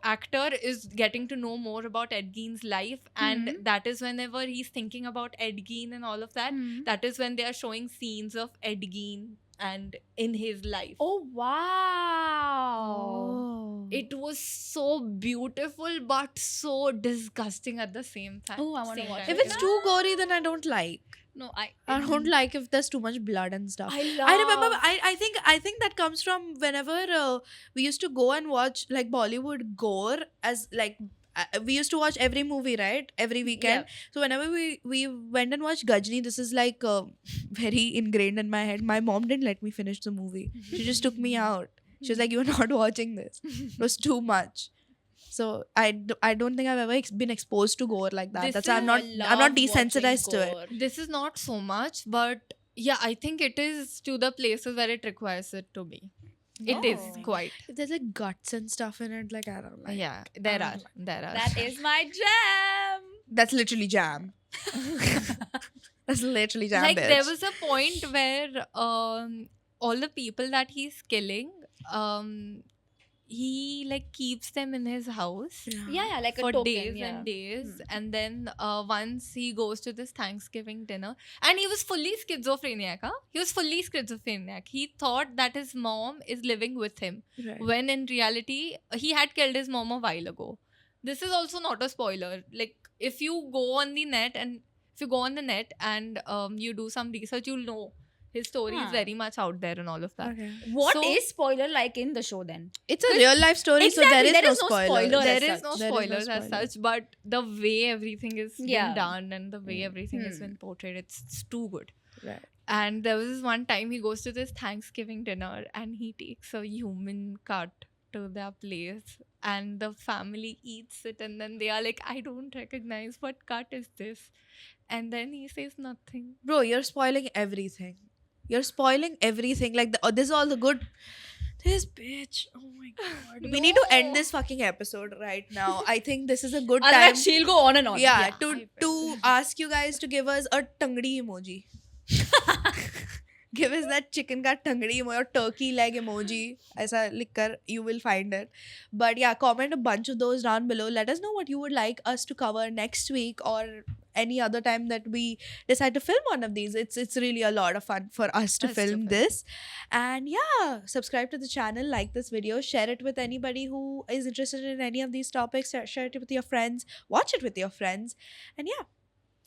actor is getting to know more about Ed Gein's life, and that is whenever he's thinking about Ed Gein and all of that, that is when they are showing scenes of Ed Gein and in his life. Oh wow! Oh. It was so beautiful but so disgusting at the same time. Oh, I wanna same watch time. If it's too gory, then I don't like. No, I don't like if there's too much blood and stuff. I love. I remember. I think that comes from whenever we used to go and watch like Bollywood gore as like we used to watch every movie, right, every weekend. So whenever we went and watched Gajni, this is like very ingrained in my head. My mom didn't let me finish the movie. She just took me out. She was like, "You're not watching this. It was too much." So I don't think I've ever been exposed to gore like that. This That's why I'm is- not I I'm not love desensitized to watching it. gore. This is not so much, but yeah, I think it is to the places where it requires it to be. It is Oh. quite. If there's like guts and stuff in it, like I don't like. Yeah, there I are. don't There are. That is my jam. That's literally jam. That's literally jam. Like bitch. there was a point where all the people that he's killing, he like keeps them in his house Yeah, like a for token. days yeah. and days, and then once he goes to this Thanksgiving dinner, and he was fully schizophrenic. He was fully schizophrenic. He thought that his mom is living with him, Right. when in reality he had killed his mom a while ago. This is also not a spoiler. Like if you go on the net and you do some research, you'll know his story is Huh. very much out there and all of that. Okay. What So- is spoiler like in the show then? It's a real life story, so Exactly, there is no spoiler. as There is such. no There is no spoilers as spoiler. such, but the way everything is Yeah. been done and the way everything has been portrayed, it's too good. Right. And there was this one time he goes to this Thanksgiving dinner and he takes a human cut to their place, and the family eats it, and then they are like, I don't recognize, what cut is this? And then he says nothing. Bro, you're spoiling everything. You're spoiling everything. Like this is all the good. This bitch. Oh my god. We need to end No. this fucking episode right now. I think this is a good Otherwise, time. she'll go on and on. Yeah, Yeah, I to ask you guys to give us a tangdi emoji. Give us that chicken ka tangdi emoji or turkey leg emoji. Aisa likhkar you will find it. But yeah, comment a bunch of those down below. Let us know what you would like us to cover next week or any other time that we decide to film one of these. It's really a lot of fun for us to film this. And yeah, subscribe to the channel, like this video, share it with anybody who is interested in any of these topics. Share it with your friends, watch it with your friends. And yeah.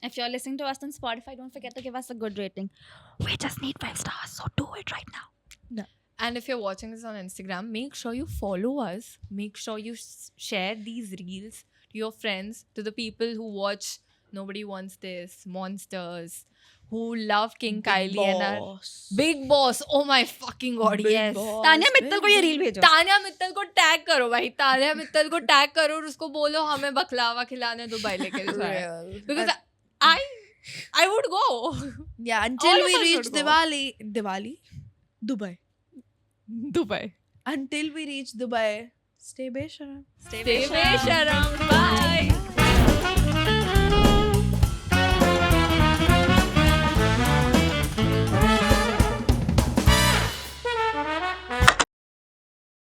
If you're listening to us on Spotify, don't forget to give us a good rating. We just need 5 stars, so do it right now. And if you're watching this on Instagram, make sure you follow us. Make sure you share these reels to your friends, to the people who watch Nobody Wants This, Monsters, who love King Kylie and our Big Boss. Oh my fucking god, yes. Tanya Mittal को ये reel भेजो. तान्या मित्तल को tag करो भाई. तान्या मित्तल को tag करो और उसको बोलो हमें बकलावा खिलाने दुबई लेके जाए. Because I would go. Yeah, All until of we us reach would go. Diwali, Dubai. Dubai. Until we reach Dubai, stay besharam. Stay Sharam. Bye.